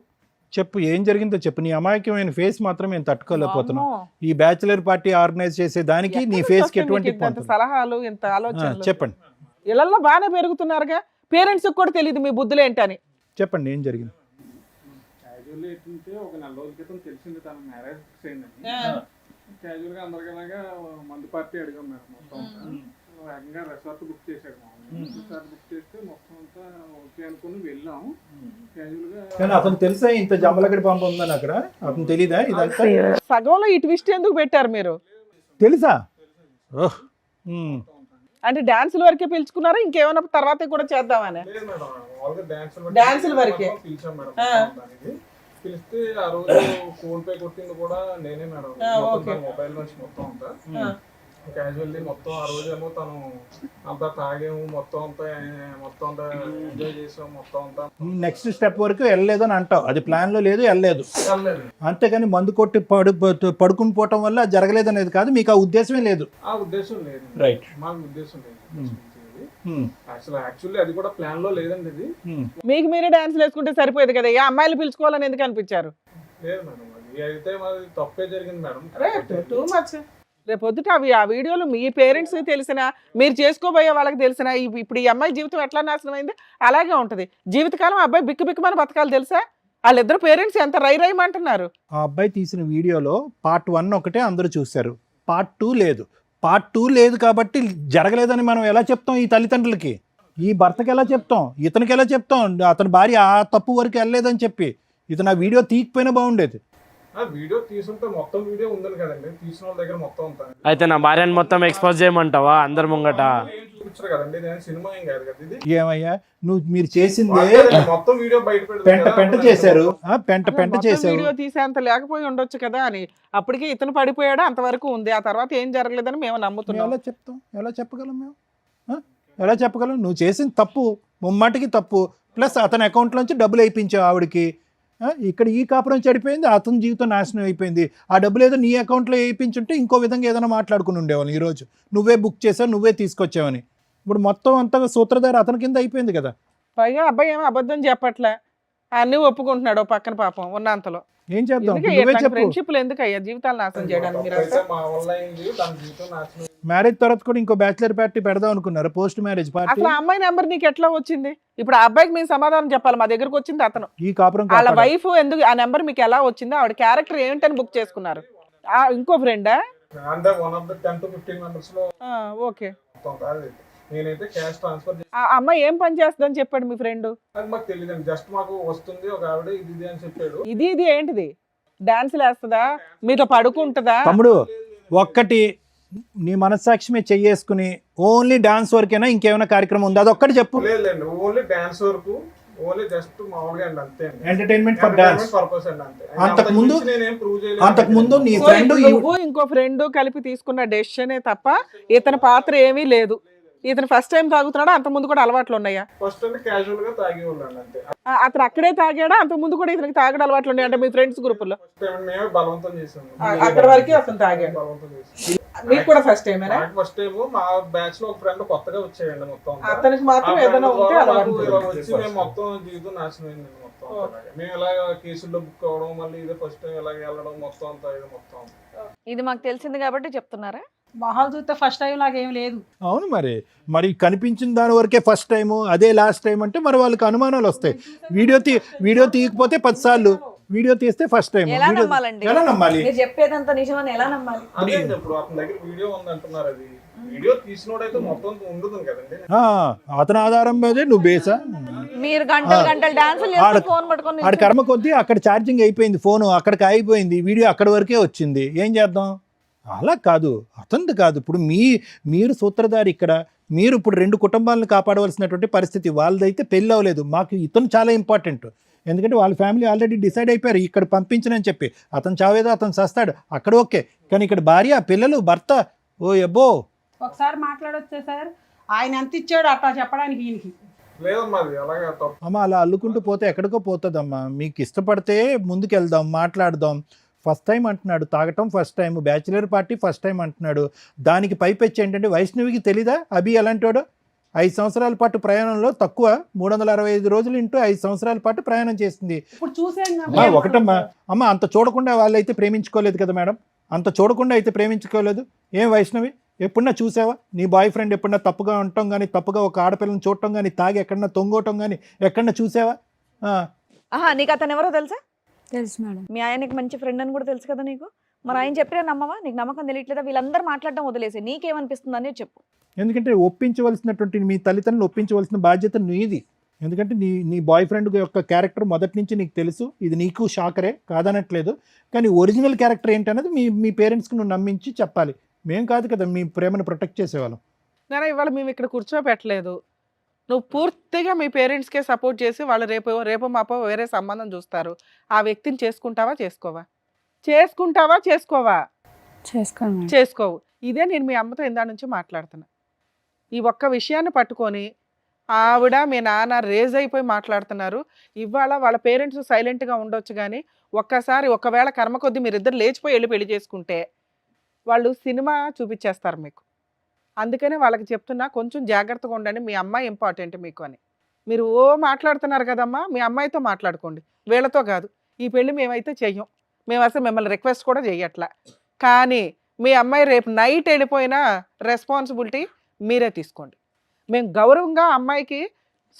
చెప్పు, ఏం జరిగిందో చెప్పు. నీ అమాయకమైన ఫేస్ మాత్రం మేము తట్టుకోలేకపోతున్నాం. ఈ బ్యాచిలర్ పార్టీ ఆర్గనైజ్ చేసే దానికి నీ ఫేస్ కి ఎటువంటి సలహాలు, ఇంత ఆలోచన చెప్పండి. ఇళ్ళల్లో బాగానే పెరుగుతున్నారుగా, పేరెంట్స్ కూడా తెలియదు మీ బుద్ధులు ఏంటని. చెప్పండి ఏం జరిగింది. ఒక 4 రోజుల క్రితం తెలిసింది తన మ్యారేజ్ ఫిక్స్ అయిందని. క్యాజువల్ గా అందరికలాగా మందు పార్టీ అడిగాం మేడం. మొత్తం ఏకంగా రిసార్ట్ బుక్ చేశాడు మామూలు. రిసార్ట్ బుక్ చేస్తే మొత్తం అంతా ఓకే అనుకుని వెళ్ళాం. క్యాజువల్గా కానీ అతను తెలుసా ఇంత జమ్మలగడి పంప ఉందని అక్కడ? అతను తెలీదా ఇదంతా? సగంలో ఈ ట్విస్ట్ ఎందుకు పెట్టారు మీరు? తెలుసా? ఓహ్. అంటే డాన్సుల వరకే పిలుచుకున్నారా, ఇంకేమైనా తర్వాత కూడా చేద్దామని? లేదు మేడం, మామూలుగా డాన్సుల వరకే పిలిచాం మేడం. ఆ. దానికి పిలిస్తే ఆ రోజు ఫోన్ పే కొట్టింది కూడా నేనే మేడం. ఓకే. మొబైల్ నుంచి మొత్తం అంతా క్యాజువల్లీ మొత్తం ఆ రోజేమో తను అంతా తాగాము, మొత్తం అంతా ఎంజాయ్ చేసాం మొత్తం అంతా. నెక్స్ట్ స్టెప్ వరకు వెళ్ళలేదు అని అంటావు, అది ప్లాన్ లో లేదు, వెళ్ళలేదు. వెళ్ళలేదు. అంతేగాని మందు కొట్టి పడుకుని పోవటం వల్ల అది జరగలేదు అనేది కాదు, మీకు ఆ ఉద్దేశమే లేదు. ఆ ఉద్దేశం లేదు. రైట్. మాకు ఉద్దేశం లేదు. యాక్చువల్లీ అది కూడా ప్లాన్ లో లేదండి. ఇది మీకు మీరే డాన్సులు వేసుకుంటే సరిపోయేది కదా, ఏ అమ్మాయిలు పిలుచుకోవాలని ఎందుకు అనిపించారు? లేదు మేడం, అది అయితే మరి తప్పే జరిగింది మేడం. Too much. రేపు పొద్దుట ఆ వీడియోలు మీ పేరెంట్స్ తెలిసిన, మీరు చేసుకోబోయే వాళ్ళకి తెలిసిన, ఇప్పుడు ఈ అమ్మాయి జీవితం ఎట్లా నాశనం అయింది అలాగే ఉంటది. జీవితకాలం ఆ అబ్బాయి బిక్కుబిక్కుమని బతకాలి తెలుసా? వాళ్ళిద్దరు పేరెంట్స్ ఎంత రైమంటున్నారు. ఆ అబ్బాయి తీసిన వీడియోలో పార్ట్ 1 ఒకటే అందరూ చూశారు, పార్ట్ 2 లేదు. పార్ట్ 2 లేదు కాబట్టి జరగలేదని మనం ఎలా చెప్తాం ఈ తల్లిదండ్రులకి? ఈ భర్తకి ఎలా చెప్తాం? ఇతనికి ఎలా చెప్తాం? అతని భార్య ఆ తప్పు వరకు వెళ్ళలేదని చెప్పి ఇతను ఆ వీడియో తీయకపోయినా బాగుండేది. ఆ వీడియో తీసుంటే మొత్తం వీడియో ఉందని కదండి, తీసిన వాళ్ళ దగ్గర మొత్తం అంతా. అయితే నా భార్యను మొత్తం ఎక్స్పోజ్ చేయమంటావా అందరి ముంగట? ఏం చూపించారు కదండి, నేను సినిమా ఏం కాదు కదా ఇది. ఏమయ్యా మీరు చేసిందే మొత్తం వీడియో బయట పెంట చేశారు, పెంట చేశారు. వీడియో తీసేంత లేకపోయి ఉండొచ్చు కదా అని. అప్పటికే ఇతను పడిపోయాడు, అంతవరకు ఉంది. ఆ తర్వాత ఏం జరగలేదని మేము నమ్ముతున్నాం. ఎలా చెప్తాం? ఎలా చెప్పగలం మేము? ఎలా చెప్పగలం? నువ్వు చేసిన తప్పు ముమ్మాటికి తప్పు, ప్లస్ అతని అకౌంట్లోంచి డబ్బులు వేయించావు ఆవిడకి. ఇక్కడ ఈ కాపురం చెడిపోయింది, అతని జీవితం నాశనం అయిపోయింది. ఆ డబ్బులు ఏదో నీ అకౌంట్లో వేయించుంటే ఇంకో విధంగా ఏదైనా మాట్లాడుకుని ఉండేవాళ్ళు ఈరోజు. నువ్వే బుక్ చేసావు, నువ్వే తీసుకొచ్చావని. ఇప్పుడు మొత్తం అంతా సూత్రధారి అతని కింద అయిపోయింది కదా. పైగా అబ్బాయి ఏమో అబద్ధం చెప్పట్లే, అన్నీ ఒప్పుకుంటున్నాడు పక్కన పాపం ఉన్నంతలో. ఏం చేద్దాం? నువ్వే చెప్పు. ఫ్రెండ్షిప్లు ఎందుకు అయ్యా జీవితాలు నాశనం చేయడానికి? మీరు అయితే మా వల్ల అయింది, తన జీవితం నాశనం. మ్యారేజ్ తర్వాత కూడా ఇంకో బ్యాచిలర్ పార్టీ పెడదాం అనుకున్నారు, పోస్ట్ మ్యారేజ్ పార్టీ. అసలు ఆ అమ్మాయి నెంబర్ నీకు ఎట్లా వచ్చింది? ఇప్పుడు ఆ అబ్బాయికి మేము సమాధానం చెప్పాలి. మా దగ్గరకు వచ్చింది అతను, ఈ కాపురం వాళ్ళ వైఫ్. ఎందుకు ఆ నెంబర్ మీకు ఎలా వచ్చిందో, ఆవిడ క్యారెక్టర్ ఏంటని బుక్ చేసుకున్నారు? ఇంకో ఫ్రెండా? అంటే 1 of the 10 to 15 members లో ఓకే. నేనైతే క్యాష్ ట్రాన్స్ఫర్ ఆ అమ్మాయి ఏం పని చేస్తుందని చెప్పాడు మీ ఫ్రెండ్? అది మాకు తెలియదండి, జస్ట్ మాకు వస్తుంది ఒక ఆవిడ ఇది అని చెప్పాడు. ఇది ఏంటిది? డాన్సులు వేస్తుందా, మీతో పడుకుంటుందా? తమ్ముడు ఒక్కటి, నీ మనస్సాక్షి మీద చెయ్యేసుకుని ఓన్లీ డాన్స్ వరకేనా, ఇంకేమైనా కార్యక్రమం ఉంది? అదొక్కటి చెప్పు. లేదు, ఓన్లీ డాన్స్ వరకు, ఓన్లీ జస్ట్ మామూలుగా అండి, అంతే. ఎంటర్టైన్మెంట్ ఫర్ డాన్స్ పర్పస్ అండి, అంతే. అంతకుముందు నీ ఫ్రెండ్ ఇంకో ఫ్రెండ్ కలిపి తీసుకున్న డెసిషనే తప్ప ఇతని పాత్ర ఏమీ లేదు. ఇతను ఫస్ట్ టైం తాగుతున్నాడా, అంత ముందు కూడా అలవాట్లు ఉన్నాయా? ఫస్ట్ అంటే క్యాజువల్ గా తాగేవాళ్ళండి, అంతే. అతను అక్కడే తాగాడా, అంత ముందు కూడా ఇతనికి తాగడం అలవాట్లు ఉన్నాయి అంటే మీ ఫ్రెండ్స్ గ్రూప్ లో? మేమే బలవంతం చేసాము, అక్కడ వరకే అతను తాగాడు. బలవంతం చేసాము. మీకు కూడా ఫస్ట్ టైమేనా? ఫస్ట్ టైం మా బ్యాచ్ లో ఒక ఫ్రెండ్ కొత్తగా వచ్చేయండి మొత్తం. అతనికి మాత్రం ఏదైనా ఉంటే అలవాటు వచ్చి మేము మొత్తం జీవితం నాశనం అయింది మొత్తం. మేము ఇలా కేసుల్లో బుక్ అవ్వడం, మళ్ళీ ఇదే ఫస్ట్ టైం ఇలాగ వెళ్ళడం మొత్తం అంతా, ఇది మొత్తం. ఇది మాకు తెలిసింది కాబట్టి చెప్తున్నారా? మొహాలు చూస్తే ఫస్ట్ టైం లాగేం లేదు. అవును, మరి కనిపించిన దాని వరకే ఫస్ట్ టైము, అదే లాస్ట్ టైం అంటే మరి వాళ్ళకి అనుమానాలు వస్తాయి. వీడియో తీయకపోతే 10 సార్లు, వీడియో తీస్తే ఫస్ట్ టైం. ఎలా నమ్మాలండి? ఎలా నమ్మాలి? మీరు చెప్పేదంతా నిజమని ఎలా నమ్మాలి? అదే ఇప్పుడు అతని దగ్గర వీడియో ఉంది అంటున్నారు, అది వీడియో తీసినోడైతే మొత్తం ఉండదు కదండి. అతని ఆధారం మీదే నువ్వు బేసా? మీరు గంటలు డాన్సులు చేస్తూ ఫోన్ పట్టుకొని ఆడ కర్మ కొద్దీ అక్కడ ఛార్జింగ్ అయిపోయింది, ఫోను అక్కడికి అయిపోయింది, వీడియో అక్కడి వరకే వచ్చింది. ఏం చేద్దాం? అలా కాదు, అతనిది కాదు. ఇప్పుడు మీరు సూత్రధారి ఇక్కడ. మీరు ఇప్పుడు 2 కుటుంబాలను కాపాడవలసినటువంటి పరిస్థితి. వాళ్ళదైతే పెళ్ళి అవ్వలేదు. మాకు ఇతను చాలా ఇంపార్టెంట్, ఎందుకంటే వాళ్ళ ఫ్యామిలీ ఆల్రెడీ డిసైడ్ అయిపోయారు ఇక్కడ పంపించనని చెప్పి. అతను చావేదో అతను చస్తాడు అక్కడ, ఓకే. కానీ ఇక్కడ భార్య, పిల్లలు, భర్త, ఓ అబ్బో. ఒకసారి మాట్లాడొచ్చే సార్, ఆయన ఎంత ఇచ్చాడు అట్టా చెప్పడానికి ఈయనకి లేదమ్మా, అది అలాగే తప్పు. అమ్మ అలా అల్లుకుంటూ పోతే ఎక్కడికో పోతుందమ్మా. మీకు ఇష్టపడితే ముందుకెళ్దాం, మాట్లాడదాం. ఫస్ట్ టైం అంటున్నాడు, తాగటం first time, bachelor party first time అంటున్నాడు. దానికి పైపెచ్చి ఏంటంటే వైష్ణవికి తెలీదా అభి ఎలాంటివాడో? 5 సంవత్సరాల పాటు ప్రయాణంలో తక్కువ 365 రోజులు ఇంటూ 5 సంవత్సరాల పాటు ప్రయాణం చేసింది. ఇప్పుడు చూసాం. ఒకటమ్మా, అమ్మ అంత చూడకుండా వాళ్ళైతే ప్రేమించుకోలేదు కదా మేడం, అంత చూడకుండా అయితే ప్రేమించుకోలేదు. ఏం వైష్ణవి, ఎప్పుడన్నా చూసావా నీ బాయ్ ఫ్రెండ్ ఎప్పుడన్నా తప్పుగా ఉండటం కానీ, తప్పుగా ఒక ఆడపిల్లని చూడటం కానీ, తాగి ఎక్కడన్నా తొంగోవటం కానీ ఎక్కడన్నా చూసావా? నీకు అతను ఎవరో తెలుసా? తెలుసు మేడం. మీ ఆయనకి మంచి ఫ్రెండ్ అని కూడా తెలుసు కదా నీకు. మరి ఆయన చెప్పినా నమ్మవా? నీకు నమ్మకం తెలియట్లేదా? వీళ్ళందరూ మాట్లాడడం వదిలేసి నీకేమనిపిస్తుంది అనేది చెప్పు. ఎందుకంటే ఒప్పించవలసినటువంటి మీ తల్లిదండ్రులు ఒప్పించవలసిన బాధ్యత నీది. ఎందుకంటే నీ బాయ్ ఫ్రెండ్ యొక్క క్యారెక్టర్ మొదటి నుంచి నీకు తెలుసు, ఇది నీకు షాకరే కాదనట్లేదు, కానీ ఒరిజినల్ క్యారెక్టర్ ఏంటనేది మీ పేరెంట్స్కి నువ్వు నమ్మించి చెప్పాలి. మేం కాదు కదా మీ ప్రేమను ప్రొటెక్ట్ చేసేవాళ్ళం. నేను ఇవాళ మేము ఇక్కడ కూర్చోబెట్టలేదు, నువ్వు పూర్తిగా మీ పేరెంట్స్కే సపోర్ట్ చేసి వాళ్ళు రేపు మాపో వేరే సంబంధం చూస్తారు, ఆ వ్యక్తిని చేసుకుంటావా చేసుకోవా? చేసుకోవు. ఇదే నేను మీ అమ్మతో ఇందా నుంచి మాట్లాడుతున్నా. ఈ ఒక్క విషయాన్ని పట్టుకొని ఆవిడ మీ నాన్న రేజ్ అయిపోయి మాట్లాడుతున్నారు. ఇవాళ వాళ్ళ పేరెంట్స్ సైలెంట్గా ఉండొచ్చు, కానీ ఒకవేళ కర్మ కొద్దీ మీరిద్దరు లేచిపోయి వెళ్ళి పెళ్లి చేసుకుంటే వాళ్ళు సినిమా చూపించేస్తారు మీకు. అందుకనే వాళ్ళకి చెప్తున్నా, కొంచెం జాగ్రత్తగా ఉండండి, మీ అమ్మాయి ఇంపార్టెంట్ మీకు అని. మీరు మాట్లాడుతున్నారు కదమ్మా, మీ అమ్మాయితో మాట్లాడుకోండి, వీళ్ళతో కాదు. ఈ పెళ్ళి మేమైతే చెయ్యం, మేము అసలు మిమ్మల్ని రిక్వెస్ట్ కూడా చెయ్యట్లా. కానీ మీ అమ్మాయి రేపు నైట్ వెళ్ళిపోయినా రెస్పాన్సిబిలిటీ మీరే తీసుకోండి. మేము గౌరవంగా అమ్మాయికి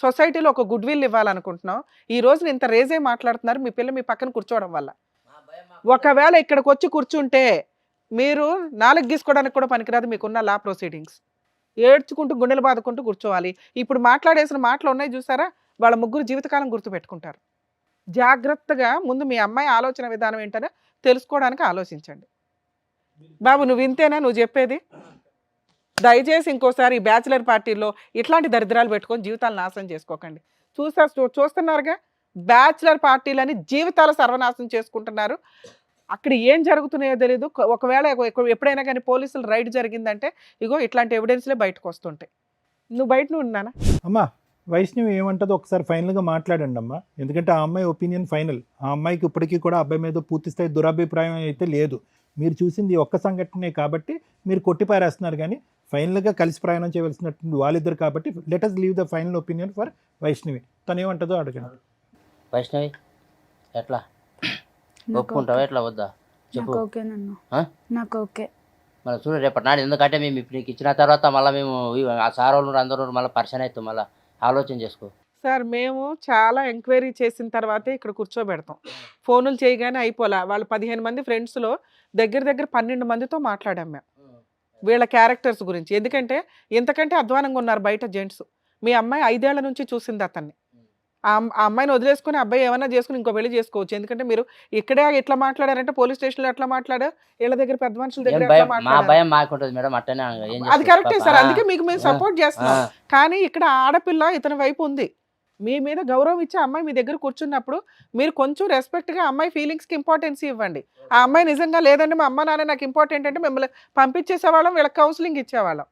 సొసైటీలో ఒక గుడ్ విల్ ఇవ్వాలనుకుంటున్నాం. ఈ రోజున ఇంత రేజే మాట్లాడుతున్నారు మీ పిల్ల మీ పక్కన కూర్చోవడం వల్ల. ఒకవేళ ఇక్కడికి వచ్చి కూర్చుంటే మీరు నాలుగు గీసుకోవడానికి కూడా పనికిరాదు మీకున్న లా ప్రొసీడింగ్స్. ఏడ్చుకుంటూ గుండెలు బాదుకుంటూ కూర్చోవాలి. ఇప్పుడు మాట్లాడేసిన మాటలు ఉన్నాయి చూసారా, వాళ్ళ ముగ్గురు జీవితకాలం గుర్తుపెట్టుకుంటారు. జాగ్రత్తగా ముందు మీ అమ్మాయి ఆలోచన విధానం ఏంటనే తెలుసుకోవడానికి ఆలోచించండి. బాబు నువ్వు ఇంతేనా నువ్వు చెప్పేది? దయచేసి ఇంకోసారి ఈ బ్యాచిలర్ పార్టీల్లో ఇట్లాంటి దరిద్రాలు పెట్టుకొని జీవితాలు నాశనం చేసుకోకండి. చూస్తున్నారుగా, బ్యాచిలర్ పార్టీలని జీవితాలు సర్వనాశనం చేసుకుంటున్నారు. అక్కడ ఏం జరుగుతున్నాయో తెలియదు. ఒకవేళ ఎప్పుడైనా కానీ పోలీసులు రైడ్ జరిగిందంటే ఇగో ఇట్లాంటి ఎవిడెన్స్లే బయటకు వస్తుంటాయి. నువ్వు బయట ఉన్నానా? అమ్మా వైష్ణవి ఏమంటుందో ఒకసారి ఫైనల్గా మాట్లాడండి అమ్మా, ఎందుకంటే ఆ అమ్మాయి ఒపీనియన్ ఫైనల్. ఆ అమ్మాయికి ఇప్పటికీ కూడా అబ్బాయి మీద పూర్తి స్థాయి దురభిప్రాయం అయితే లేదు. మీరు చూసింది ఒక్క సంఘటనే కాబట్టి మీరు కొట్టిపారేస్తున్నారు, కానీ ఫైనల్గా కలిసి ప్రయాణం చేయవలసినటువంటి వాళ్ళిద్దరు కాబట్టి let us leave the final opinion for Vaishnavi. తను ఏమంటుందో అడగండి. వైష్ణవి ఎట్లా ఒప్పుకుంటావా ఎట్లా వద్దా చెప్పు. నాకు ఓకే. మళ్ళీ చూడు రేపటి నాడు, ఎందుకంటే మేము ఇప్పుడు నీకు ఇచ్చిన తర్వాత మళ్ళీ మేము ఆ సార్ వాళ్ళు అందరూ మళ్ళీ పరిచయం అవుతాం, మళ్ళీ ఆలోచన చేసుకో. సార్ మేము చాలా ఎంక్వైరీ చేసిన తర్వాతే ఇక్కడ కూర్చోబెడతాం. ఫోనులు చేయగానే అయిపోలే. వాళ్ళు 15 మంది ఫ్రెండ్స్లో దగ్గర 12 మందితో మాట్లాడాం మేము వీళ్ళ క్యారెక్టర్స్ గురించి. ఎందుకంటే ఇంతకంటే అధ్వానంగా ఉన్నారు బయట జెంట్స్. మీ అమ్మాయి 5 ఏళ్ల నుంచి చూసింది అతన్ని. ఆ అమ్మాయిని వదిలేసుకుని అబ్బాయి ఏమైనా చేసుకుని ఇంకో పెళ్లి చేసుకోవచ్చు. ఎందుకంటే మీరు ఇక్కడే ఎట్లా మాట్లాడారంటే పోలీస్ స్టేషన్లో ఎట్లా మాట్లాడారు, వీళ్ళ దగ్గర పెద్ద మనుషుల దగ్గర ఎట్లా మాట్లాడారు. అది కరెక్టే సార్, అందుకే మీకు మేము సపోర్ట్ చేస్తున్నాం. కానీ ఇక్కడ ఆడపిల్ల ఇతని వైపు ఉంది. మీ మీద గౌరవం ఇచ్చే అమ్మాయి మీ దగ్గర కూర్చున్నప్పుడు మీరు కొంచెం రెస్పెక్ట్గా అమ్మాయి ఫీలింగ్స్కి ఇంపార్టెన్స్ ఇవ్వండి. ఆ అమ్మాయి నిజంగా లేదండి మా అమ్మ నాన్న నాకు ఇంపార్టెంట్ అంటే మిమ్మల్ని పంపించేసేవాళ్ళం, వీళ్ళకి కౌన్సిలింగ్ ఇచ్చేవాళ్ళం.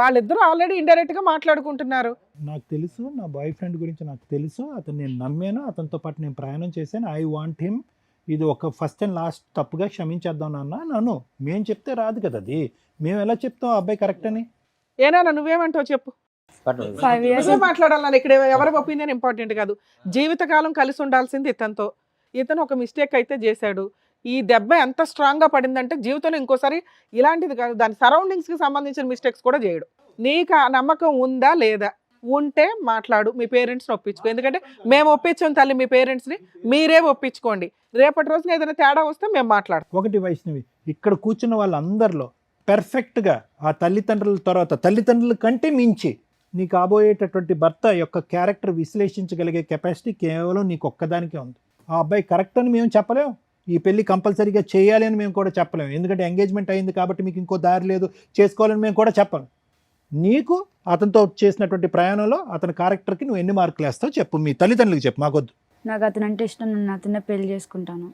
వాళ్ళిద్దరూ ఆల్రెడీ ఇండైరెక్ట్గా మాట్లాడుకుంటున్నారు. నాకు తెలుసు, నా బాయ్ ఫ్రెండ్ గురించి నాకు తెలుసు, అతను నేను నమ్మాను, అతనితో పాటు నేను ప్రయాణం చేశాను. I want him. ఇది ఒక ఫస్ట్ అండ్ లాస్ట్ తప్పుగా క్షమించేద్దాం నాన్న. నన్ను మేము చెప్తే రాదు కదా, అది మేము ఎలా చెప్తాం అబ్బాయి కరెక్ట్ అని. ఏనా నువ్వేమంటావు చెప్పు. 5 years మాట్లాడాలని ఇక్కడ ఎవరి ఒపీనియన్ ఇంపార్టెంట్ కాదు. జీవితకాలం కలిసి ఉండాల్సింది ఇతనితో. ఇతను ఒక మిస్టేక్ అయితే చేశాడు. ఈ దెబ్బ ఎంత స్ట్రాంగ్గా పడిందంటే జీవితంలో ఇంకోసారి ఇలాంటిది కాదు, దాని సరౌండింగ్స్కి సంబంధించిన మిస్టేక్స్ కూడా చేయడు. నీకు ఆ నమ్మకం ఉందా లేదా? ఉంటే మాట్లాడు, మీ పేరెంట్స్ని ఒప్పించుకో. ఎందుకంటే మేము ఒప్పించాం తల్లి మీ పేరెంట్స్ని, మీరే ఒప్పించుకోండి. రేపటి రోజున ఏదైనా తేడా వస్తే మేము మాట్లాడతాం. ఒకటి వైష్ణవి, ఇక్కడ కూర్చున్న వాళ్ళందరిలో పెర్ఫెక్ట్గా ఆ తల్లిదండ్రుల తర్వాత తల్లిదండ్రుల కంటే మించి నీ కాబోయేటటువంటి భర్త యొక్క క్యారెక్టర్ విశ్లేషించగలిగే కెపాసిటీ కేవలం నీకు ఒక్కదానికే ఉంది. ఆ అబ్బాయి కరెక్ట్ అని మేము చెప్పలేము, ఈ పెళ్లి కంపల్సరీగా చేయాలి అని మేము కూడా చెప్పలేము. ఎందుకంటే ఎంగేజ్మెంట్ అయింది కాబట్టి మీకు ఇంకో దారి లేదు, చేసుకోవాలని మేము కూడా చెప్పలేము. నీకు అతనితో చేసినటువంటి ప్రయాణంలో అతని క్యారెక్టర్కి నువ్వు ఎన్ని మార్కులు వేస్తావు చెప్పు, మీ తల్లిదండ్రులకు చెప్పు, మాకొద్దు. నాకు అతను అంటే ఇష్టం, నేను అతనే పెళ్లి చేసుకుంటాను.